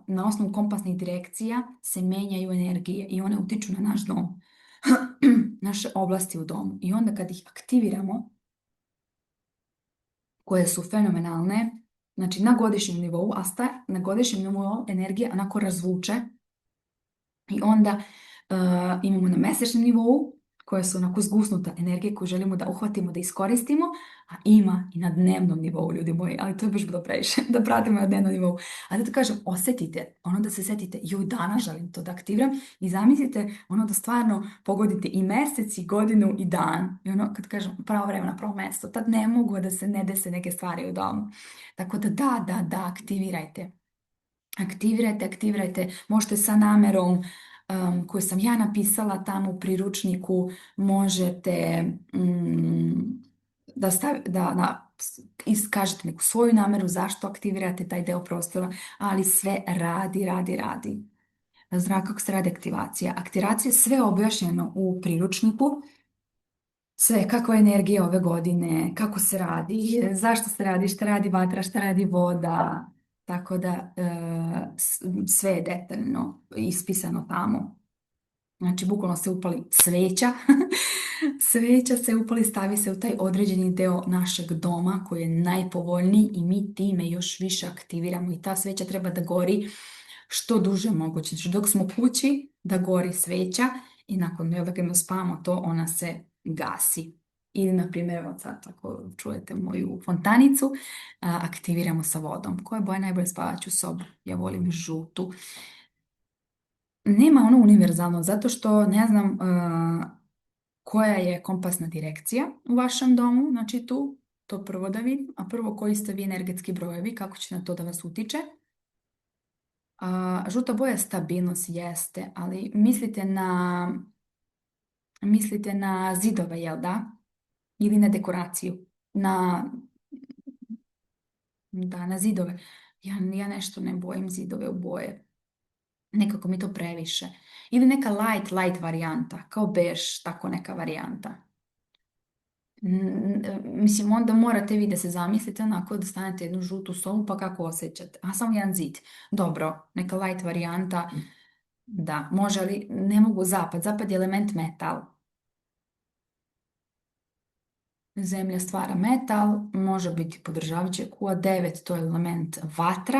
na osnovu kompasnih direkcija se menjaju energije i one utiču na naš dom, naše oblasti u domu. I onda kad ih aktiviramo, koje su fenomenalne, znači na godišnjem nivou, a na godišnjem nivou energija onako razvuče i onda imamo na mjesečnom nivou koje su onako zgusnuta energije koju želimo da uhvatimo, da iskoristimo, a ima i na dnevnom nivou, ljudi moji, ali to je baš bilo previše, da pratimo na dnevnom nivou. A da to kažem, osjetite, ono da se sjetite, joj danas želim to da aktiviram i zamislite ono da stvarno pogodite i mjesec, i godinu, i dan. I ono, kad kažem, pravo vreme na pravo mjesto, tad ne mogu da se ne dese neke stvari u domu. Tako da, aktivirajte. Aktivirajte, možete sa namerom koju sam ja napisala tamo u priručniku, možete iskažete neku svoju nameru zašto aktivirate taj deo prostora, ali sve radi. Zrak kako se radi aktivacija. Aktivacija je sve objašnjeno u priručniku, sve, kakva je energija ove godine, kako se radi, zašto se radi, šta radi vatra, šta radi voda, tako da sve je detaljno ispisano tamo. Znači, bukvalno se upali sveća, sveća se upali, stavi se u taj određeni deo našeg doma koji je najpovoljniji i mi time još više aktiviramo i ta sveća treba da gori što duže moguće. Znači, dok smo kući, da gori sveća i nakon da ga spavamo to, ona se gasi. Ili, na primjer, evo sad, ako čujete moju fontanicu, aktiviramo sa vodom. Koja boja najbolje spavaću sobu? Ja volim žutu. Nema ono univerzalno, zato što ne znam koja je kompasna direkcija u vašem domu, znači tu, to prvo da vidim, a prvo koji ste vi energetski brojevi, kako će na to da vas utiče. Žuta boja stabilnost jeste, ali mislite na zidove, jel da? Ili na dekoraciju? Na zidove. Ja nešto ne bojim zidove u boje. Nekako mi to previše. Ili neka light varijanta, kao bež, tako neka varijanta. Mislim, onda morate vi da se zamislite onako da stanete jednu žutu sobu, pa kako osjećate? A samo jedan zid. Dobro, neka light varijanta, da, može, ali ne mogu zapad. Zapad je element metal. Zemlja stvara metal, može biti podržavajuće QA9, to je element vatra.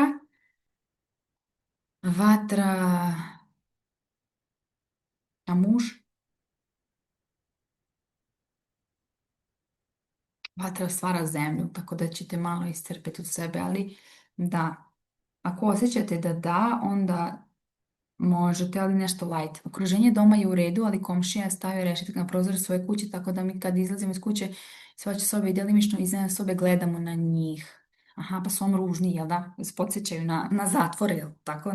A muž? Vatra stvara zemlju, tako da ćete malo iscrpiti od sebe, ali da. Ako osjećate da, onda Možete, ali nešto light. Okruženje doma je u redu, ali komšija je stavio rešetke na prozor svoje kuće, tako da mi kad izlazimo iz kuće, svaće sobe i djelimično iznad sobe gledamo na njih. Aha, pa su on ružni, jel da? Podsjećaju na zatvore, jel tako?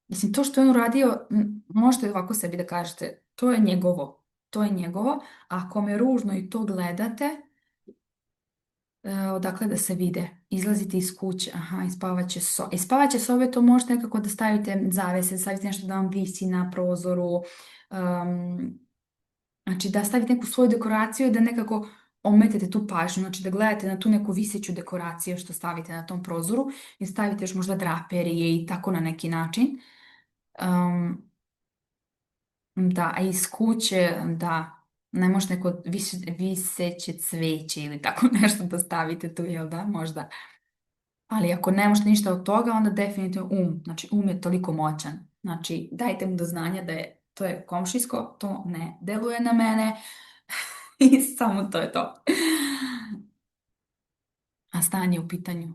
Mislim, to što je on uradio, možete ovako sebi da kažete, to je njegovo. To je njegovo. A ako me ružno i to gledate, odakle da se vide? Izlazite iz kuće, aha, iz spavaće sobe. Iz spavaće sobe to možete nekako da stavite zavese, stavite nešto da vam visi na prozoru. um, znači da stavite neku svoju dekoraciju i da nekako ometete tu pažnju, znači da gledate na tu neku viseću dekoraciju što stavite na tom prozoru i stavite još možda draperije i tako na neki način. Um, da, a iz kuće, da, ne možete neko viseće cveće ili tako nešto da stavite tu, jel da, možda. Ali ako ne možete ništa od toga, onda definitivno znači je toliko moćan. Znači, dajte mu do znanja da je, to je komšijsko, to ne deluje na mene i samo to je to. A stanje u pitanju.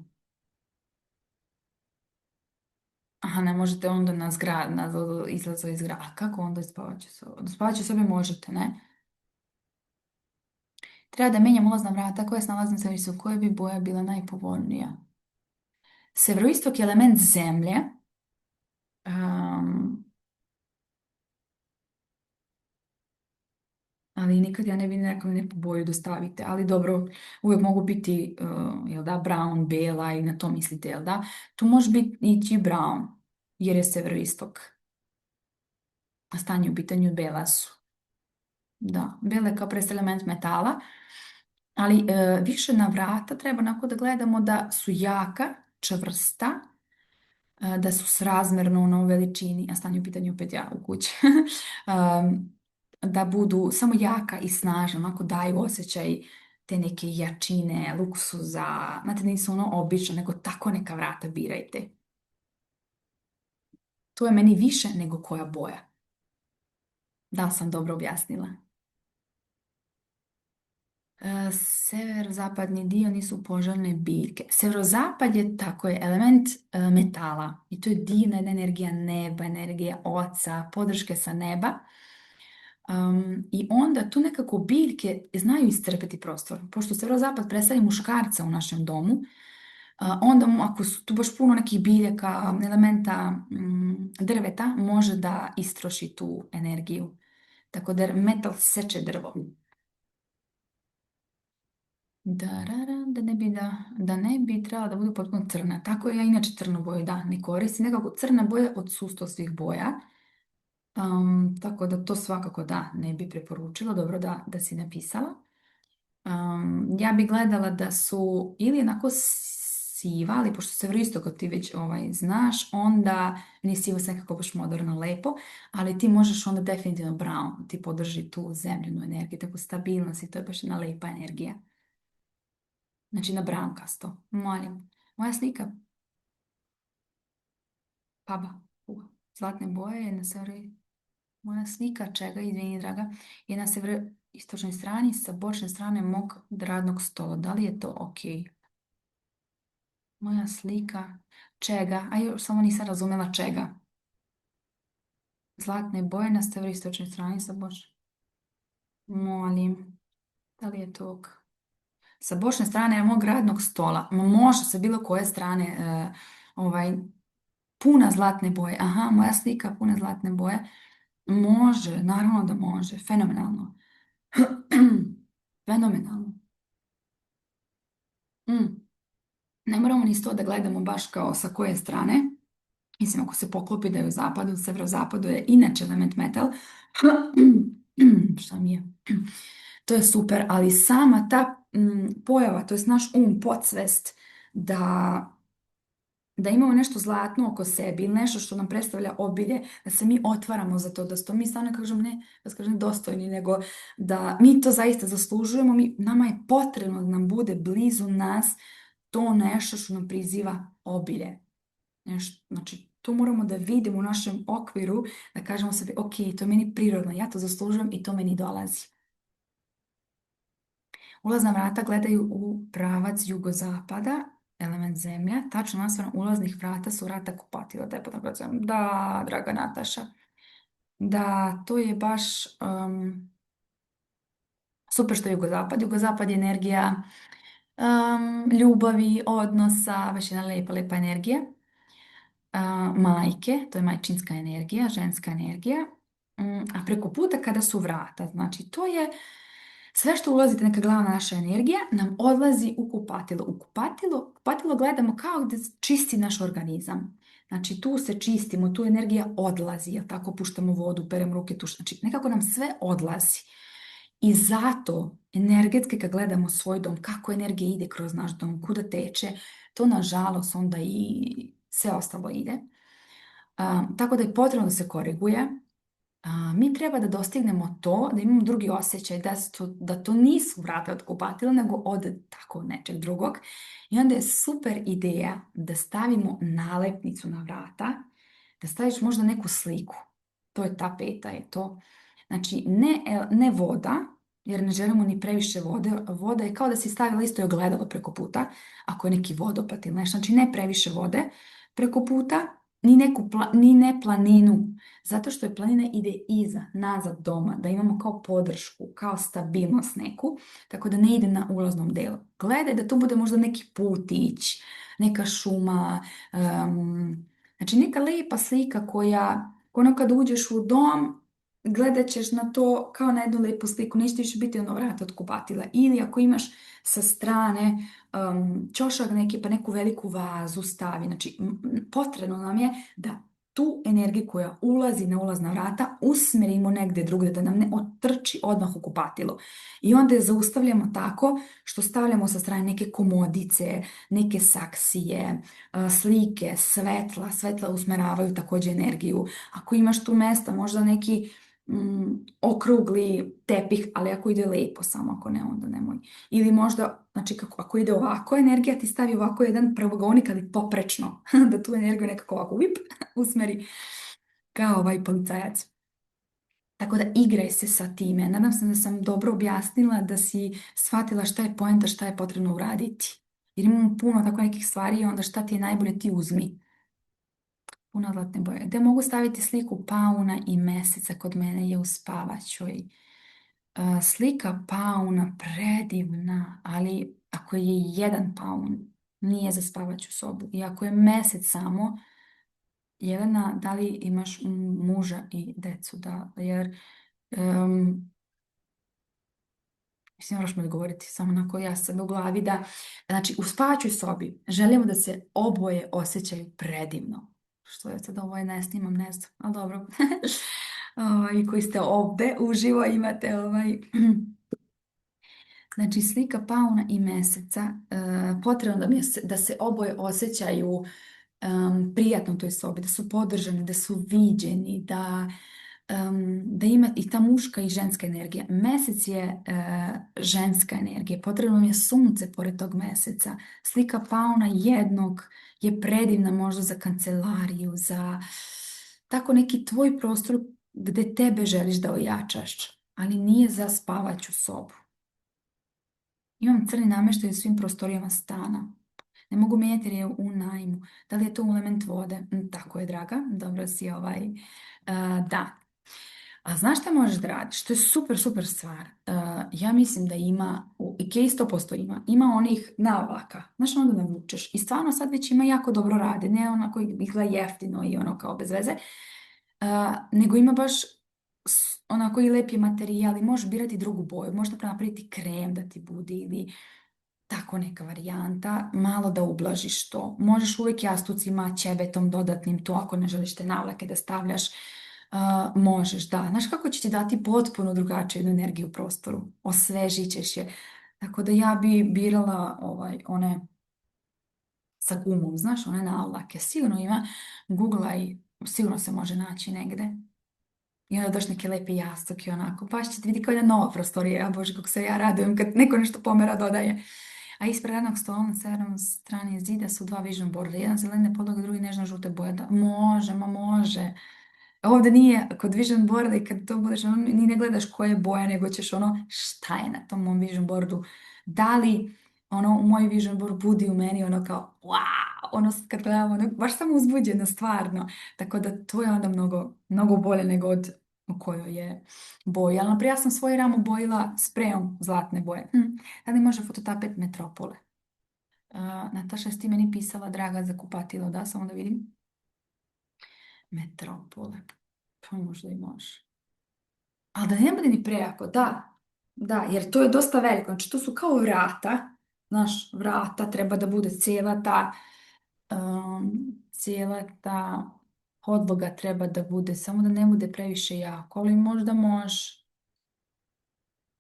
Aha, ne možete onda na zgrad, na izlazu iz zgrada. A kako onda iz spavaće sobe? Do spavaće sobe možete, ne? Treba da menjam ulazna vrata koja se nalaze na servisu. Koja bi boja bila najpovoljnija? Severoistok je element zemlje. um, ali nikad ja ne vidim nekom neku boju da stavite. Ali dobro, uvijek mogu biti, jel da, brown, bela i na to mislite, jel da? Tu može biti ići brown, jer je severoistok. A stanje u pitanju bela su. Da, bela je kao predstavlja element metala. Ali više na vrata treba onako da gledamo da su jaka, čvrsta, da su srazmerno u veličini, a stanje u pitanju opet ja u kući, da budu samo jaka i snažna, onako daju osjećaj te neke jačine, luksuza, znate, nisu ono obično, nego tako neka vrata birajte. To je meni više nego koja boja. Da li sam dobro objasnila? Severozapadni dio nisu požarne biljke. Severozapad je tako je element metala i to je divna jedna energija neba, energija oca, podrške sa neba. I onda tu nekako biljke znaju iscrpiti prostor. Pošto severozapad predstavlja muškarca u našem domu, onda ako su tu baš puno nekih biljaka, elementa drveta, može da istroši tu energiju. Tako da metal seče drvo. Da ne bi trebala da bude potpuno crna. Tako ja inače crnu boju da ne koristim. Nekako crna boja odsustvo svih boja. Tako da to svakako da ne bi preporučila. Dobro da si napisala. Ja bi gledala da su ili onako siva, ali pošto se isto kao ti već znaš, onda nije sivo se nekako baš moderno lepo, ali ti možeš onda definitivno brown, ti podrži tu zemljenu energiju, tako stabilnost i to je baš jedna lepa energija. Znači na brankasto. Molim. Moja slika paba. Zlatne boje je na Moja slika čega, izvini draga, je na istočnoj strani sa bočne strane mog radnog stola. Da li je to ok? Moja slika čega? A još samo nisam razumela čega. Zlatne boje na istočnoj strani sa bočne. Molim. Da li je to ok? Sa bočne strane mog radnog stola. Može sa bilo koje strane puna zlatne boje. Aha, moja slika puna zlatne boje. Može, naravno da može. Fenomenalno. Fenomenalno. Ne moramo ni to da gledamo baš kao sa koje strane. Mislim, ako se poklopi da je u zapadu, severozapadu je inače element metal. Šta mi je? To je super, ali sama ta pojava, to je naš podsvest da imamo nešto zlatno oko sebi ili nešto što nam predstavlja obilje, da se mi otvaramo za to, da to mi stvarno kažem ne, da kažem dostojni, nego da mi to zaista zaslužujemo, nama je potrebno da nam bude blizu nas to nešto što nam priziva obilje. Znači, to moramo da vidimo u našem okviru, da kažemo sebi, ok, to je meni prirodno, ja to zaslužujem i to meni dolazi. Ulazna vrata gledaju u pravac jugozapada. element zemlja, tačno naspram ulaznih vrata su vrata kupatila. Da je potom kažem, da, draga Nataša, da, to je baš super što je jugozapad. Jugozapad je energija ljubavi, odnosa, baš jedna lepa, lepa energija. Majke, to je majčinska energija, ženska energija. A preko puta kada su vrata, znači to je sve što ulazite, neka glavna naša energija, nam odlazi u kupatilo. Kupatilo gledamo kao da čisti naš organizam. Znači tu se čistimo, tu energija odlazi, jel tako, puštamo vodu, peremo ruke, tuš, znači nekako nam sve odlazi. I zato energetski kad gledamo svoj dom, kako energija ide kroz naš dom, kuda teče, to nažalost onda i sve ostalo ide. Tako da je potrebno da se koriguje. Mi treba da dostignemo to, da imamo drugi osjećaj, da to nisu vrata od kupatila, nego od tako nečeg drugog. I onda je super ideja da stavimo nalepnicu na vrata, da staviš možda neku sliku. To je tapeta, je to. Znači, ne voda, jer ne želimo ni previše vode. Voda je kao da si stavila isto i ogledalo preko puta, ako je neki vodopad ili nešto. Znači, ne previše vode preko puta, ni ne planinu. Zato što je planina ide iza, nazad doma, da imamo kao podršku, kao stabilnost neku, tako da ne ide na ulaznom delu. Gledaj da to bude možda neki putić, neka šuma, znači neka lijepa slika koja, ono kad uđeš u dom, gledat ćeš na to kao na jednu lijepu sliku, neće ti više biti ono vrat od kupatila. Ili ako imaš sa strane ćošak neki, pa neku veliku vazu stavi. Znači, potrebno nam je da tu energiju koja ulazi na ulazna vrata usmjerimo negdje drugdje, da nam ne otrči odmah u kupatilo. I onda je zaustavljamo tako što stavljamo sa strane neke komodice, neke saksije, slike, svetla. Svetla usmjeravaju također energiju. Ako imaš tu mesta, možda neki okrugli tepih, ali ako ide lijepo samo, ako ne, onda nemoj. Ili možda, znači ako ide ovako energija, ti stavi ovako jedan pravogonik, ali poprečno, da tu energiju nekako ovako usmeri kao ovaj policajac. Tako da igraj se sa time. Nadam se da sam dobro objasnila, da si shvatila šta je poenta, šta je potrebno uraditi. Jer imamo puno tako nekih stvari i onda šta ti je najbolje ti uzmi. Puno zlatne boje. Gde mogu staviti sliku pauna i meseca, kod mene je u spavačoj. Slika pauna predivna, ali ako je jedan paun, nije za spavaću sobu. I ako je mesec samo, Jelena, da li imaš muža i decu? Da, jer mislim, moraš mi odgovoriti samo na koji ja sam u glavi da, znači, u spavaćoj sobi želimo da se oboje osjećaju predivno. Što ja sad ovo ne snimam, ne znam, ali dobro. I koji ste ovdje uživo imate znači slika pauna i meseca, potrebno da se oboje osjećaju prijatno u toj sobi, da su podržani, da su viđeni, da ima i ta muška i ženska energija. Mesec je ženska energija, potrebno mi je sunce pored tog meseca. Slika pauna jednog je predivna možda za kancelariju, za tako neki tvoj prostor gdje tebe želiš da ojačaš, ali nije za spavaću sobu. Imam crni namještaj u svim prostorijama stana. Ne mogu mijenjati jer je u najmu. Da li je to element vode? Tako je, draga. Dobro si da. A znaš šta možeš da radiš? To je super, super stvar. Ja mislim da ima, u IKEA 100% ima. Ima onih navlaka. Znaš, onda navučeš. I stvarno sad već ima jako dobro rade. Ne onako izgleda jeftino i ono kao bez veze. Nego ima baš onako i lepi materijal i možeš birati drugu boju. Možda napraviti krem da ti bude ili tako neka varijanta, malo da ublažiš to. Možeš uvijek jastucima, ćebetom dodatnim to, ako ne želiš te navlake da stavljaš, možeš, da. Znaš kako će ti dati potpuno drugačiju energiju u prostoru? Osvežit ćeš je. Tako da ja bi birala one sa gumom, znaš, one navlake. Sigurno ima, googlaj, sigurno se može naći negde. I onda doš neke lepe jastuke, onako, baš će ti vidi kao jedna nova prostorija, bože kako se ja radujem kad neko nešto pomera dodaje. A ispred radnog stola na severnom strani zida su dva vision boarda, jedan zelene podloge, drugi nežno žute boje. Može, ma može. Ovdje nije kod vision boarda i kad to budeš, ni ne gledaš koje boje, nego ćeš šta je na tom mom vision boardu. Da li ono, moj vision board budi u meni ono kao, wow, ono kad gledam, ono, baš sam uzbuđena, stvarno. Tako da to je onda mnogo, mnogo bolje nego od u kojoj je boji. Ali naprijed ja sam svoju ramu bojila sprejom zlatne boje. Da li može fototapet Metropole? Nataša, jesi ti meni pisala, draga, za kupatilo, da, samo da vidim. Metropole, pa možda i može. Ali da ne bude ni prejako, da. Da, jer to je dosta veliko. Znači, to su kao vrata. Znaš, vrata treba da bude cijela ta podloga treba da bude, samo da ne bude previše jako, ali možda može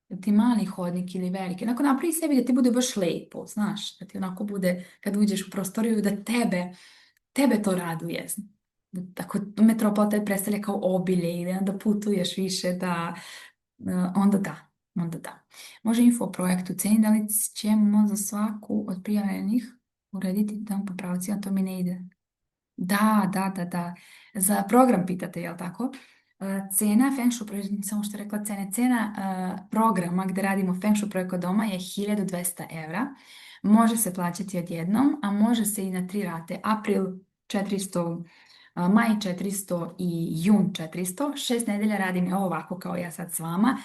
da ti mali hodnik ili veliki. Onako napravi sebi da ti bude baš lepo, znaš, da ti onako bude, kad uđeš u prostoriju, da tebe to raduje. Ako metropola te predstavlja kao obilje ili onda putuješ više, onda da, onda da. Može info o projektu ceni, da li ćemo za svaku od prijavljenih urediti tam po pravcima, to mi ne ide. Da, da, da, da. Za program pitate, jel tako? Cena Feng Shui, samo što je rekla cena programa gdje radimo Feng Shui projekt kod doma je 1200 € Može se plaćati odjednom, a može se i na 3 rate. April 400, maj 400 i jun 400. 6 nedelja radim ovako kao ja sad s vama.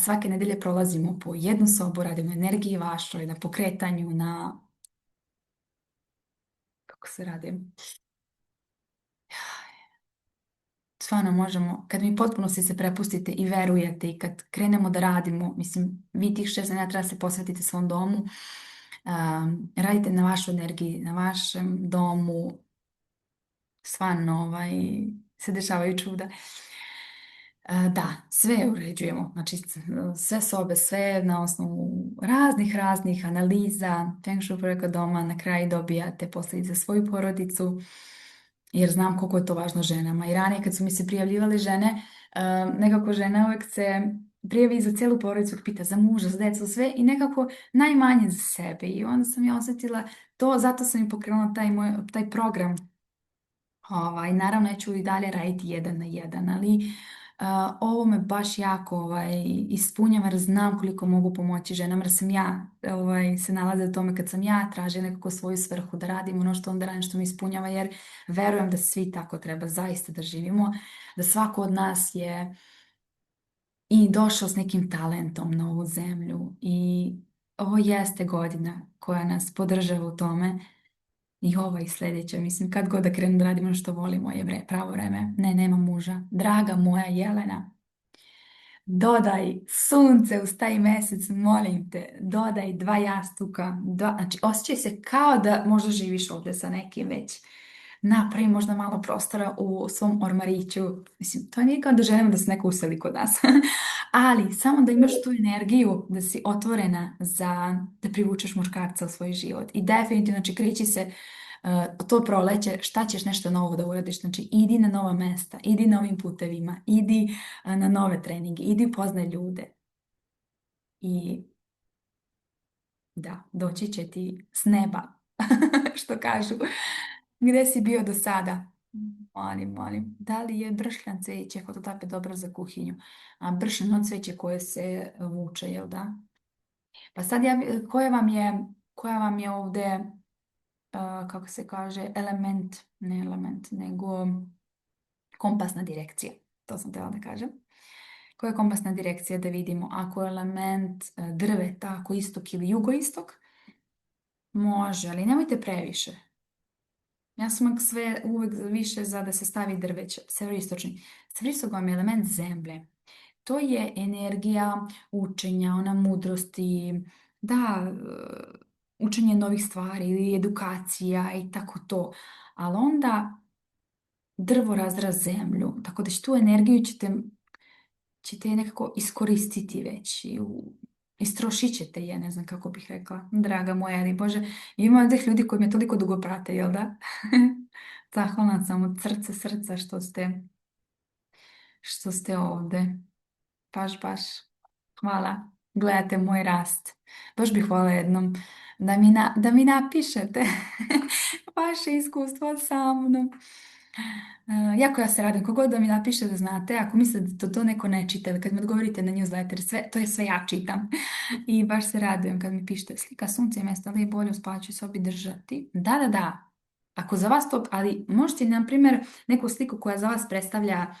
Svake nedelje prolazimo po jednu sobu, radimo na energiji vašoj, na pokretanju, na... Kako se radi? Stvarno možemo, kad mi potpuno se prepustite i verujete i kad krenemo da radimo, mislim, vi tih 6 dana treba se posvetiti svom domu, radite na vašoj energiji, na vašem domu, stvarno se dešavaju čuda. Da, sve uređujemo, znači sve sobe, sve na osnovu raznih analiza, Feng Shui projekta doma, na kraju dobijate posljedice za svoju porodicu, jer znam koliko je to važno ženama. I ranije kad su mi se prijavljivale žene, nekako žena uvijek se prijavi za cijelu porodicu, pita za muža, za djecu, sve i nekako najmanje za sebe. I onda sam ja osjetila to, zato sam i pokrenula taj program. Naravno, neću i dalje raditi 1 na 1, ali ovo me baš jako ispunjava jer znam koliko mogu pomoći ženama jer sam ja se nalaze u tome kad sam ja tražila nekako svoju svrhu da radim ono što onda radim što me ispunjava jer verujem da svi tako treba zaista da živimo, da svako od nas je i došao s nekim talentom na ovu zemlju i ovo jeste godina koja nas podržava u tome. I ova i sljedeća, mislim, kad god da krenu da radimo ono što volimo je pravo vreme. Ne, nema muža. Draga moja Jelena, dodaj sunce uz taj mjesec, molim te. Dodaj 2 jastuka. Znači, osjećaj se kao da možda živiš ovdje sa nekim već. Napravi možda malo prostora u svom ormariću. Mislim, to nije kao da želimo da se neko useli kod nas. Ali, samo da imaš tu energiju, da si otvorena da privučeš muškarca u svoj život. I definitivno, znači, kreći se to proleće, šta ćeš nešto novo da uradiš. Znači, idi na nova mesta, idi novim putevima, idi na nove treninge, idi upoznaj ljude. I da, doći će ti s neba, što kažu. Gdje si bio do sada? Molim. Da li je bršljan cveće fototapet dobro za kuhinju? A bršljano cveće koje se vuče, jel da? Pa sad koja vam je ovdje, kako se kaže, ne element, nego kompasna direkcija. To sam htjela da kažem. Koja je kompasna direkcija da vidimo? Ako je element drveta, ako istok ili jugoistok, može, ali nemojte previše. Ja sam sve uvijek više za da se stavi drveće, severoistočni. Severoistok vam je element zemlje. To je energija učenja, ona mudrosti, da, učenje novih stvari ili edukacija i tako to. Ali onda drvo razdra zemlju, tako da tu energiju ćete je nekako iskoristiti već i istrošit ćete je, ne znam kako bih rekla, draga moja, ali Bože, ima ovdje ljudi koji me toliko dugo prate, jel da? Zahvalna sam od srca što ste ovdje. Baš. Hvala. Gledate moj rast. Baš bih hvala jednom da mi napišete vaše iskustvo sa mnom. Jako ja se radim, kogod da mi napiše da znate, ako mislite da to neko ne čita ili kad mi odgovorite na newsletter, sve, to je sve ja čitam. I baš se radujem kad mi pišete slika sunce i mjesto, ali je bolje u spačoj sobi držati. Da, da, da. Ako za vas to, ali možete na primjer neku sliku koja za vas predstavlja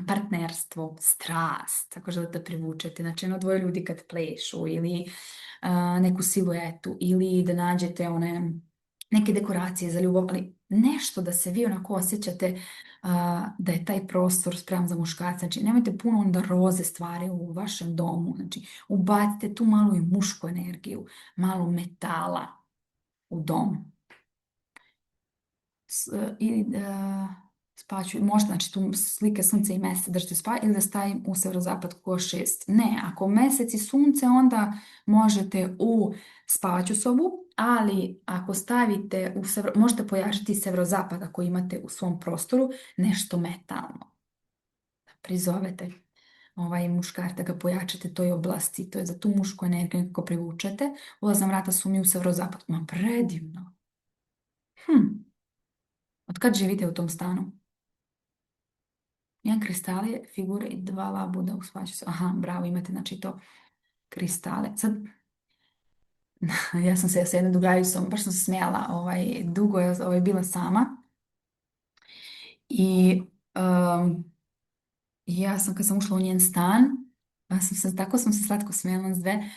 partnerstvo, strast, ako želite da privučete, znači ono dvoje ljudi kad plešu ili neku siluetu ili da nađete one neke dekoracije za ljubav, ali nešto da se vi onako osjećate da je taj prostor spreman za muškarca. Znači, nemojte puno onda roze stvari u vašem domu. Znači, ubacite tu malu i mušku energiju, malo metala u dom. I spaću, možda znači tu slike sunce i mjeseca držite spa ili da stavim u severozapad ko 6. Ne, ako mjesec i sunce onda možete u spavaću sobu, ali ako stavite možete pojačati severozapad ako imate u svom prostoru nešto metalno. Da prizovete muškarta, ga pojačate toj oblasti, to je za tu mušku energiju kako privučete. Ulazna vrata su mi u severozapad. Ma predivno. Od kad živite u tom stanu? Jedan kristale, figure i dva labuda u spaću. Aha, bravo, imate znači to kristale. Sad, ja sam se sa jednom drugaricom, baš sam se smijala, dugo je bila sama i ja sam kad sam ušla u njen stan, tako sam se slatko smijala nas dve.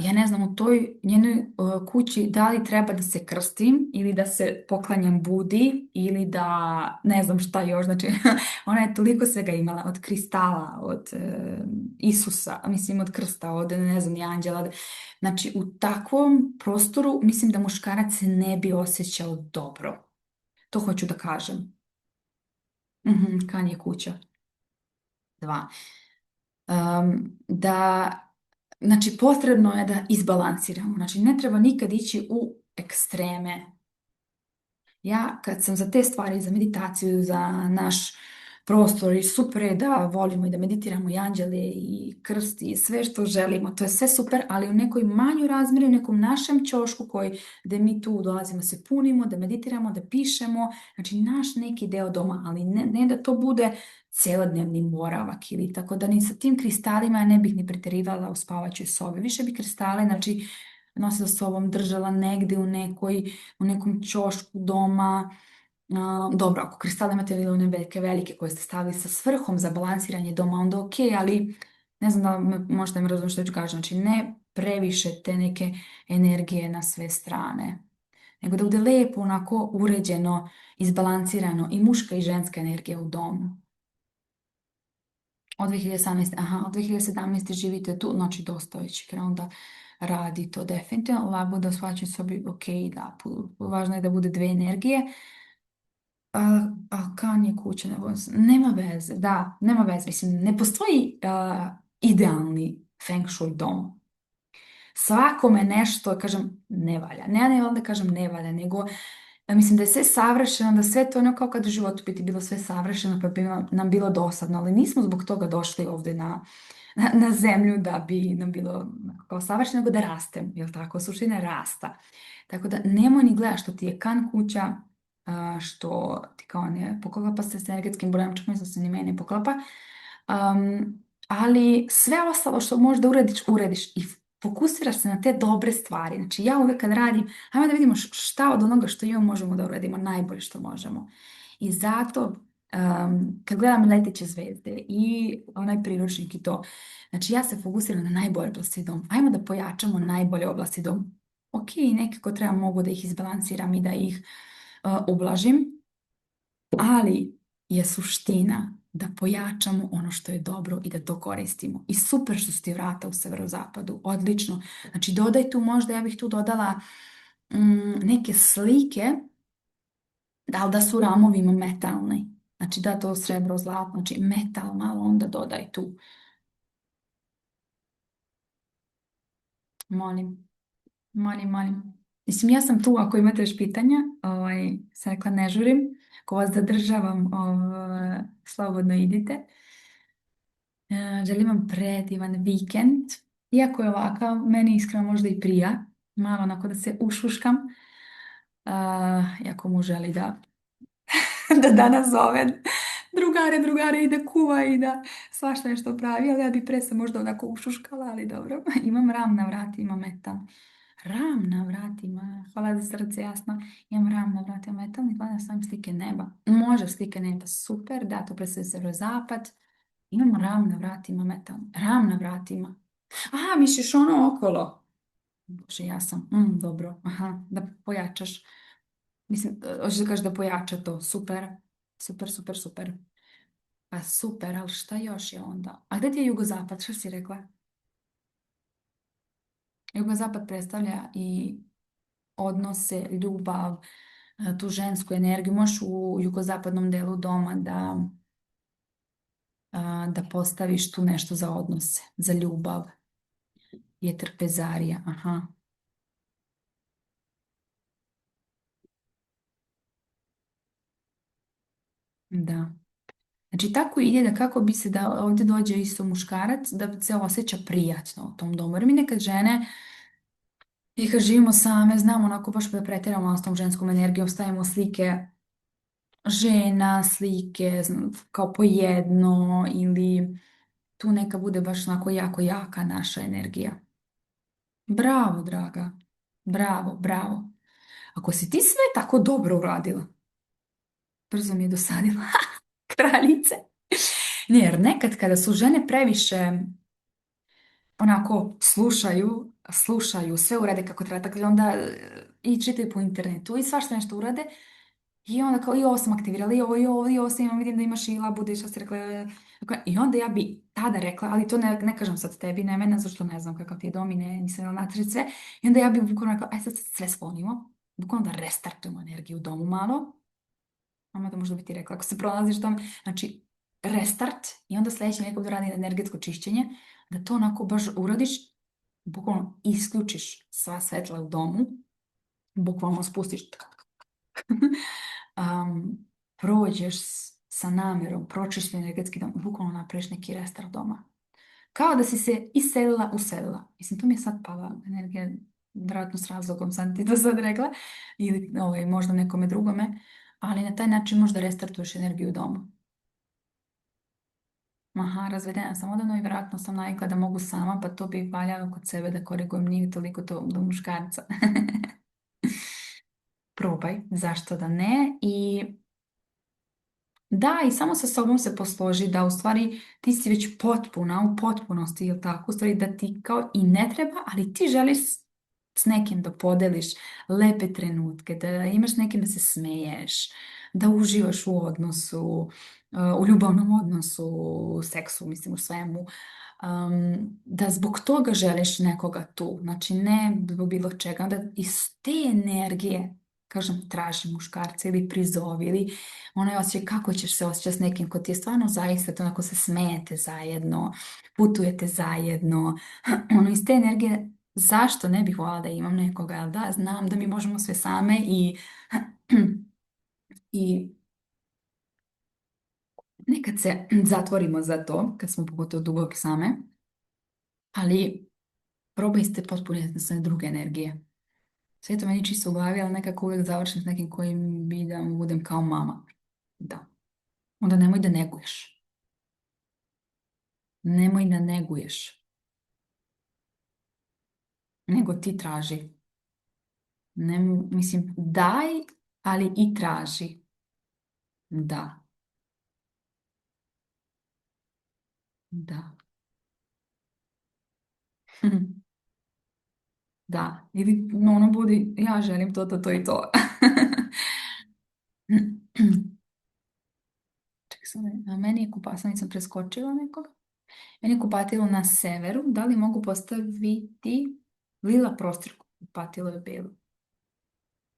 Ja ne znam u toj njenoj kući da li treba da se krstim ili da se poklanjam Budi ili da ne znam šta još. Znači, ona je toliko svega imala od kristala, od Isusa, mislim od krsta, od ne znam ni anđela. Znači, u takvom prostoru mislim da muškarac se ne bi osjećao dobro. To hoću da kažem. Kan je kuća. Dva. Da, znači potrebno je da izbalansiramo. Znači ne treba nikad ići u ekstreme. Ja kad sam za te stvari, za meditaciju, za naš prostor i super je da volimo i da meditiramo i anđele i krst i sve što želimo. To je sve super, ali u nekoj manjoj razmjeri, u nekom našem ćošku gdje mi tu dolazimo, se punimo, da meditiramo, da pišemo. Znači naš neki deo doma, ali ne da to bude cjelodnevni boravak ili tako da ni sa tim kristalima ja ne bih ni pretjerivala u spavaćoj sobi. Više bi kristale, znači nosila s sobom, držala negdje u nekom ćošku doma. Dobro, ako kristale imate ili one velike koje ste stavili sa svrhom za balansiranje doma, onda ok, ali ne znam da možda mi razumijete što ću kažem. Znači ne previše te neke energije na sve strane. Nego da bude lijepo, onako uređeno, izbalansirano i muška i ženska energija u domu. Od 2018. Aha, od 2017. živite tu, znači dosta već krenuo da radi to definitivno. Labo da shvaćam sobi, ok, da, važno je da bude dve energije. A kan je kuća, nema veze, da, nema veze. Mislim, ne postoji idealni feng shui dom. Svakome nešto, kažem, ne valja. Ne valja da kažem ne valja, nego mislim da je sve savršeno, da sve to ono kao kad u životu biti bilo sve savršeno pa bi nam bilo dosadno, ali nismo zbog toga došli ovdje na zemlju da bi nam bilo kao savršeno, nego da rastem, jel tako? Suština je rasta. Tako da nemoj ni gledati što ti je kan kuća, što ti kao ne poklapa se s energetskim brojem, čak mislim se ni meni poklapa, ali sve ostalo što možda urediš i fokusiraš se na te dobre stvari. Znači ja uvijek kad radim, ajmo da vidimo šta od onoga što imamo možemo da uradimo najbolje što možemo. I zato kad gledam Leteće zvezde i onaj priručnik i to, znači ja se fokusiram na najbolje oblasti dom. Ajmo da pojačamo najbolje oblasti dom. Ok, nekako treba mogu da ih izbalansiram i da ih ublažim, ali je suština da pojačamo ono što je dobro i da to koristimo. I super što su ti vrata u severozapadu, odlično. Znači dodaj tu možda, ja bih tu dodala neke slike, da su ramovima metalni. Znači da to srebro, zlato, znači metal malo onda dodaj tu. Molim, molim. Mislim, ja sam tu ako imate još pitanja, sam rekla ne žurim, ako vas zadržavam, slobodno idite. Želim vam predivan vikend, iako je ovakav, meni iskreno možda i prija, malo onako da se ušuškam, iako mu želi da da danas zove drugare i da kuva i da svašta nešto pravi, ali ja bi pre se možda onako ušuškala, ali dobro. Imam ram na vratima metal. Ram na vratima, hvala za srce jasno. Imam ram na vratima metalni, hvala sam slike neba. Može slike neba, super, da, to predstavlja severozapad. Imam ram na vratima metalni, ram na vratima. Aha, misliš ono okolo. Bože, ja sam, dobro, aha, da pojačaš. Mislim, hoćeš da kažeš da pojača to, super, super, super, super. Pa super, ali šta još je onda? A gdje ti je jugozapad, što si rekla? Jugozapad predstavlja i odnose, ljubav, tu žensku energiju. Možeš u jugozapadnom delu doma da postaviš tu nešto za odnose, za ljubav. Je trpezarija, aha, da. Znači tako ide da kako bi se da ovdje dođe isto muškarac da se osjeća prijatno u tom domu. Jer mi nekad žene i kad živimo same, znamo onako baš da pretjeramo s tom ženskom energijom, stavimo slike žena, slike kao po jedno ili tu neka bude baš onako jako jaka naša energija. Bravo, draga. Bravo, bravo. Ako si ti sve tako dobro uradila, brzo mi je dosadila. Kraljice. Ne, jer nekad kada su žene previše onako slušaju, sve urade kako treba, dakle onda i čitaju po internetu i svašta nešto urade i onda kao i ovo sam aktivirala i ovo sam imam, vidim da imaš i labude i što si rekla. I onda ja bi tada rekla, ali to ne kažem sad tebi, ne mene, zašto ne znam kakav ti je dom i nisam imala natrži sve. I onda ja bi bukvalno rekla, aj sad sve sklonimo, bukvalno da restartujemo energiju u domu malo. Mama to možda bi ti rekla, ako se pronalaziš tam, znači restart i onda sljedeći nekog da radi energetsko čišćenje, da to onako baš uradiš, bukvalno isključiš sva svetla u domu, bukvalno spustiš, prođeš sa namjerom, pročišći energetski dom, bukvalno napraviš neki restart doma. Kao da si se iselila, uselila. Mislim, to mi je sad pala energija, vjerojatno s razlogom sam ti to sad rekla, ili možda nekome drugome, ali na taj način možda restartuješ energiju u domu. Aha, razvedena sam odavno i vjerojatno sam navikla da mogu sama, pa to bi valjalo kod sebe da korigujem, nije toliko to do muškarca. Probaj, zašto da ne? I da, i samo sa sobom se posloži da u stvari ti si već potpuna, u potpunosti, ili tako, u stvari da ti kao i ne treba, ali ti želiš s nekim da podeliš lepe trenutke, da imaš s nekim da se smeješ, da uživaš u odnosu, u ljubavnom odnosu, u seksu, mislim u svemu, da zbog toga želiš nekoga tu, znači ne zbog bilo čega, da iz te energije, kažem, traži muškarca ili prizovi ili onaj osjećaj kako ćeš se osjećati s nekim ko ti je stvarno zaista, to onako se smijete zajedno, putujete zajedno, ono iz te energije, zašto ne bih voljela da imam nekoga, ali da, znam da mi možemo sve same i nekad se zatvorimo za to, kad smo pogotovo dugo same, ali probaj ste potpuno sve druge energije. Sve to meni čisto u glavi, ali nekako uvijek završim s nekim kojim bi da mu budem kao mama. Da. Onda nemoj da neguješ. Nemoj da neguješ. Nego ti traži. Ne, mislim, daj, ali i traži. Da. Da. Da. Ili ono budi, ja želim to i to. Čekaj sam, a meni je kupatilo, sam preskočila nekoga. Meni je kupatilo na severu. Da li mogu postaviti lila prostirku? Kupatilo je bilo.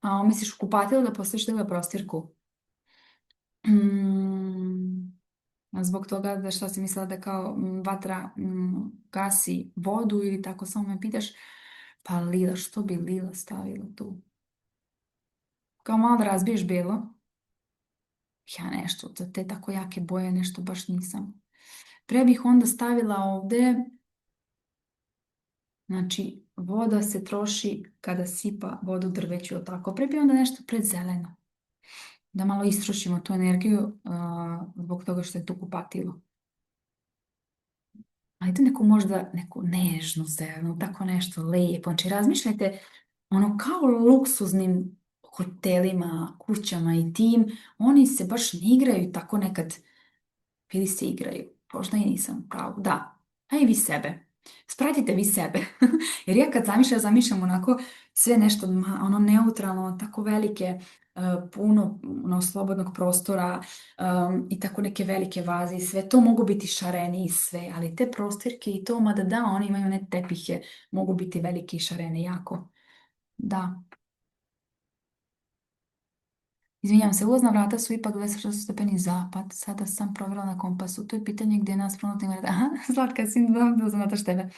A misliš u kupatilu da postaviš lila prostirku? Zbog toga da šta si mislila da kao vatra gasi vodu ili tako samo me pitaš, pa lila, što bi lila stavila tu? Kao malo da razbiješ bijelo? Ja nešto, za te tako jake boje nešto baš nisam. Pre bih onda stavila ovdje, znači voda se troši kada sipa vodu drveću, ili tako. Pre bi onda nešto predzeleno. da malo istrošimo tu energiju zbog toga što je tu kupatilo. Ajde neku možda, neku nežnu zelenu, tako nešto lijepo. Znači razmišljajte ono kao u luksuznim hotelima, kućama i tim, oni se baš ne igraju tako nekad, ili se igraju, možda i nisam u pravu, da, a i vi sebe. Spratite vi sebe. Jer ja kad zamišljam, zamišljam onako sve nešto ono neutralno, tako velike, puno ono, slobodnog prostora i tako neke velike vaze i sve. To mogu biti šareni i sve, ali te prostirke i to, mada da, oni imaju ne tepihe, mogu biti veliki i šareni jako. Da. Izvinjavam se, ulazna vrata su ipak 26 stepeni zapad. Sada sam provjerila na kompasu. To je pitanje gdje je nas pronatim. Aha, Zlatka, si da znataš tebe.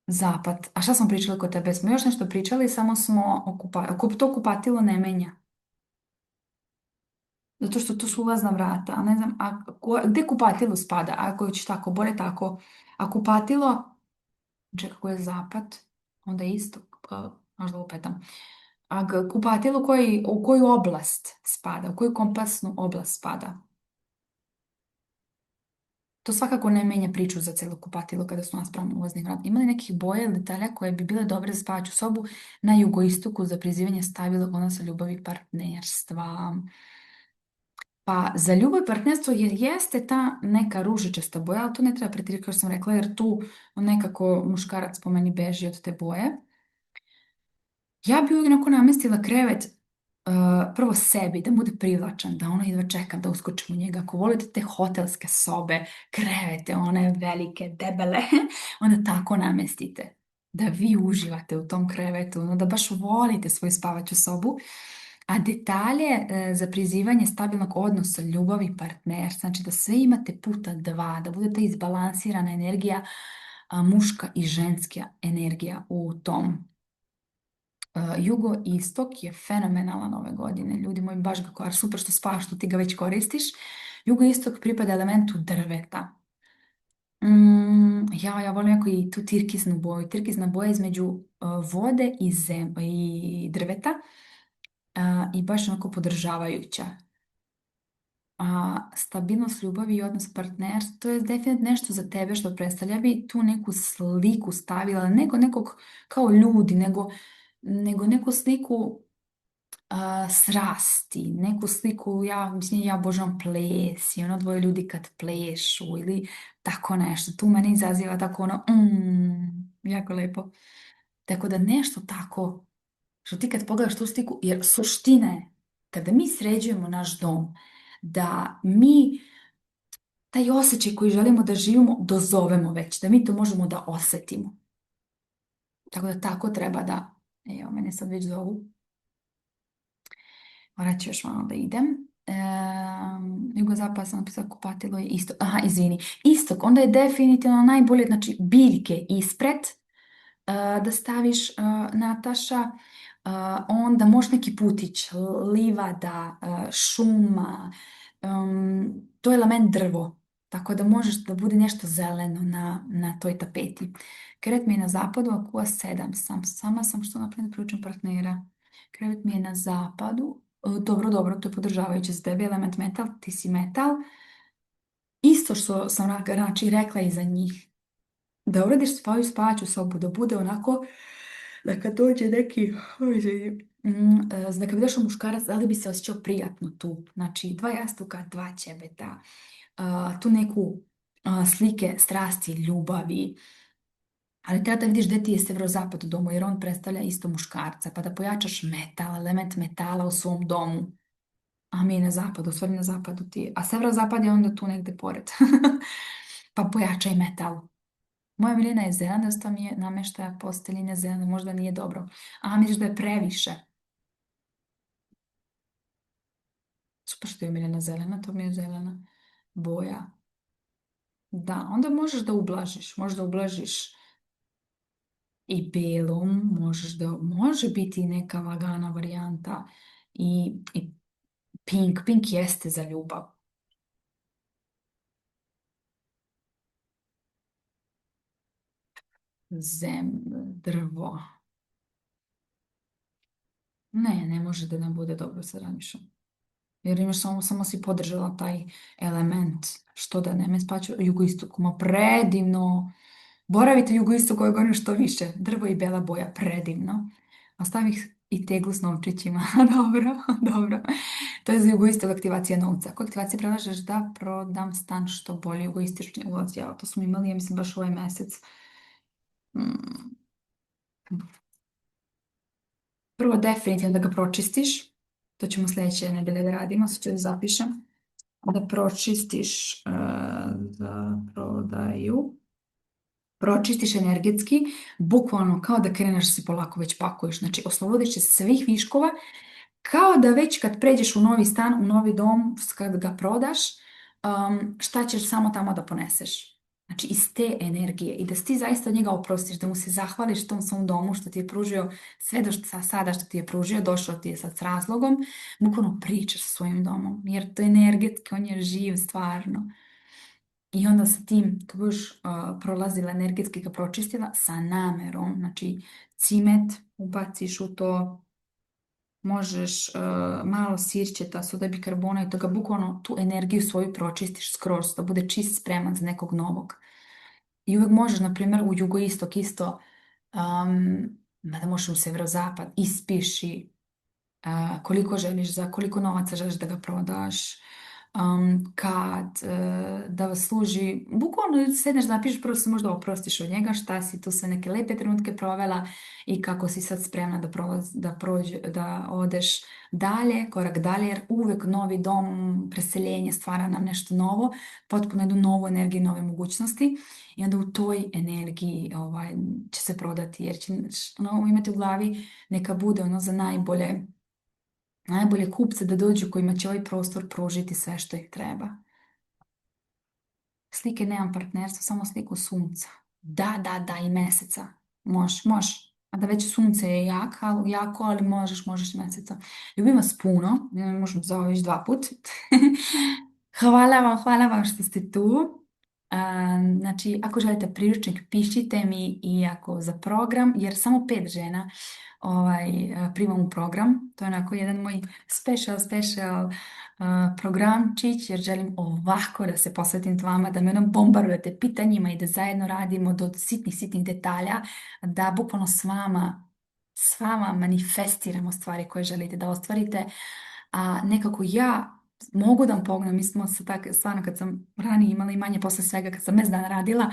Zapad. A šta smo pričali kod tebe? Smo još nešto pričali, samo smo to kupatilo ne menja. Zato što to su ulazna vrata. A ne znam, gdje kupatilo spada? Ako će tako, bolje tako. A kupatilo, čekaj, kako je zapad? Onda je istok. Pa, možda lupetam. A kupatilo u koju oblast spada? U koju kompasnu oblast spada? To svakako ne menja priču za cijelo kupatilo kada su naspram ulaznih vrata. Ima li nekih boja ili detalja koje bi bile dobre za spavaću sobu na jugoistoku za prizivanje stabilnog odnosa ljubavi i partnerstva? Pa za ljubav i partnerstvo jer jeste ta neka ružičasta boja, ali to ne treba pretjerati kao što sam rekla, jer tu nekako muškarac po meni beži od te boje. Ja bi uvijek onako namestila krevet prvo sebi, da bude privlačan, da ono jedva čekam da uskočim u njega. Ako volite te hotelske sobe, krevete, one velike, debele, onda tako namestite. Da vi uživate u tom krevetu, ono, da baš volite svoju spavaću sobu. A detalje za prizivanje stabilnog odnosa, ljubavi i partnerstva, znači da sve imate puta dva, da budete izbalansirana energija, muška i ženska energija u tom. Jugoistok je fenomenalan ove godine. Ljudi moji, baš ga kvar, super što spavaš, što ti ga već koristiš. Jugoistok pripada elementu drveta. Ja volim jako i tu tirkiznu boju. Tirkizna boja između vode i drveta i baš onako podržavajuća. A stabilnost ljubavi i odnos partnerstva, to je definitivno nešto za tebe što predstavlja. Ja bi tu neku sliku stavila, nekog kao ljudi, nego neku sliku srasti, neku sliku, mislim, ja obožavam ples i ono dvoje ljudi kad plešu ili tako nešto. Tu mene izaziva tako ono, jako lepo. Tako da nešto tako, što ti kad pogledaš tu sliku, jer suština je, kada mi sređujemo naš dom, da mi taj osjećaj koji želimo da živimo dozovemo već, da mi to možemo da osjetimo. Tako da tako treba da, evo, mene sad već zovu. Morat ću još malo da idem. Jugozapad sam napisala kupatilo je istok. Aha, izvini. Istok, onda je definitivno najbolje, znači biljke ispred da staviš Nataša. Onda možeš neki putić, livada, šuma. To je element drvo. Tako da možeš da bude nešto zeleno na toj tapeti. Krevet mi je na zapadu, a kuva 7 sam. Sama sam što napravim da priučim partnera. Krevet mi je na zapadu. Dobro, to je podržavajuće za tebe, element metal, ti si metal. Isto što sam znači, rekla i za njih. Da uradiš svoju spavaću sobu, da bude onako, da kad dođe neki, da kad bi došao muškarac, da li bi se osjećao prijatno tu. Znači, dva jastuka, dva ćebeta, tu neku slike strasti, ljubavi, ali treba da vidiš gdje ti je severozapad u domu, jer on predstavlja isto muškarca, pa da pojačaš metal, element metala u svom domu. A mi je na zapadu, u stvari na zapadu ti je. A severozapad je onda tu negdje pored. Pa pojačaj metal. Moja milina je zelena, zato mi je namještaja posteljine zelene, možda nije dobro. A misliš da je previše? Super što je milina zelena, to mi je zelena boja. Da, onda možeš da ublažiš i belom, može biti i neka lagana varijanta i pink. Pink jeste za ljubav. Drvo. Ne može da nam bude dobro sa ranjišom. jer imaš samo si podržala taj element, što da ne me spaću jugoistoku, ma predivno. Boravite u jugoistoku ove godine što više, drvo i bela boja, predivno. A stavih i teglu s novčićima, dobro, dobro. To je za jugoistok aktivacija novca. Ako aktivacija predlažeš da prodam stan što bolje jugoistočni ulaz, ja, to smo imali, ja mislim, baš ovaj mesec. Mm, Prvo, definitivno da ga pročistiš. To ćemo sljedeće nedelje da radimo, sad ću da zapišem. Da pročistiš za prodaju. Pročistiš energetski, bukvalno kao da kreneš da se polako već pakuješ. Znači, oslobodiš se svih viškova, kao da već kad pređeš u novi stan, u novi dom, kad ga prodaš, šta ćeš samo tamo da poneseš. Znači, iz te energije. I da si ti zaista od njega oprostiš, da mu se zahvališ tom svom domu što ti je pružio sve do sada što ti je pružio, došao ti je sad s razlogom, bukvalno pričaš sa svojim domom. Jer to je energetski, on je živ, stvarno. I onda sa tim, kad budeš prolazila energetski, ga pročistila sa namerom, znači cimet ubaciš u to, možeš malo sirćeta, soda bikarbona i toga, bukvalno tu energiju svoju pročistiš skroz, da bude čist, spreman za nekog novog. I uvijek možeš, na primjer, u jugoistok isto, mada možeš u severozapad, ispiši koliko želiš, za koliko novaca želiš da ga prodaš, kad, da vas služi, bukvalno sedneš da napišeš, prvo se možda oprostiš od njega, šta si tu sve neke lepe trenutke provela i kako si sad spremna da odeš dalje, korak dalje, jer uvijek novi dom, preseljenje stvara nam nešto novo, potpuno jednu novu energiju, nove mogućnosti i onda u toj energiji će se prodati, jer će imati u glavi neka bude za najbolje kupce da dođu kojima će ovaj prostor pružiti sve što ih treba. Slike nemam partnerstva, samo sliku sunca. Da, i meseca. Možeš. A da već sunce je jako, ali možeš i meseca. Ljubim vas puno, možemo zove već 2 put. Hvala vam što ste tu. Znači, ako želite priručnik, pišite mi i ako za program, jer samo 5 žena primam u program. To je onako jedan moj special programčić, jer želim ovako da se posvetim vama, da me bombardujete pitanjima i da zajedno radimo do sitnih detalja, da bukvalno s vama manifestiramo stvari koje želite da ostvarite, a nekako ja mogu da vam pomognem. Mi smo stvarno kad sam ranije imala i manje posle svega, kad sam mjesec dana radila,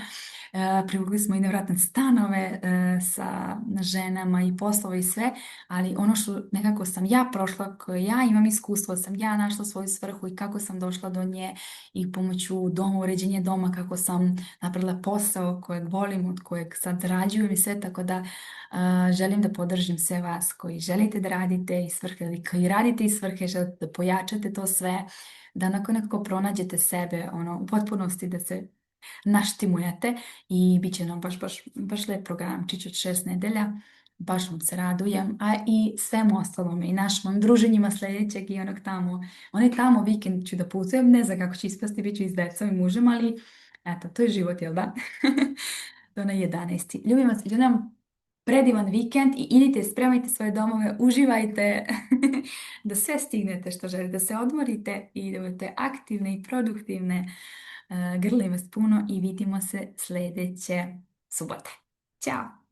privukli smo i nevratne stanove sa ženama i poslova i sve, ali ono što nekako sam ja prošla, koje ja imam iskustvo, sam ja našla svoju svrhu i kako sam došla do nje i pomoću doma, uređenja doma, kako sam napravila posao kojeg volim, od kojeg sad zarađujem i sve, tako da želim da podržim sve vas koji želite da radite iz svrhe ili koji radite iz svrhe, želite da pojačate to sve, da nakon nekako pronađete sebe u potpunosti, da se naštimujete i bit će nam baš lijep programčić od 6 nedelja. Baš vam se radujem, a i svemu ostalome i našim druženjima sljedećeg i onaj tamo vikend ću da putujem, ne znam kako će ispasti, bit ću i s decom i mužem, ali eto, to je život, jel da? Do na 11. Ljubim vas, želim vam predivan vikend i idite, spremajte svoje domove, uživajte, da sve stignete što želite, da se odmorite i da budete aktivne i produktivne. Grlim vas puno i vidimo se sljedeće subote. Ćao!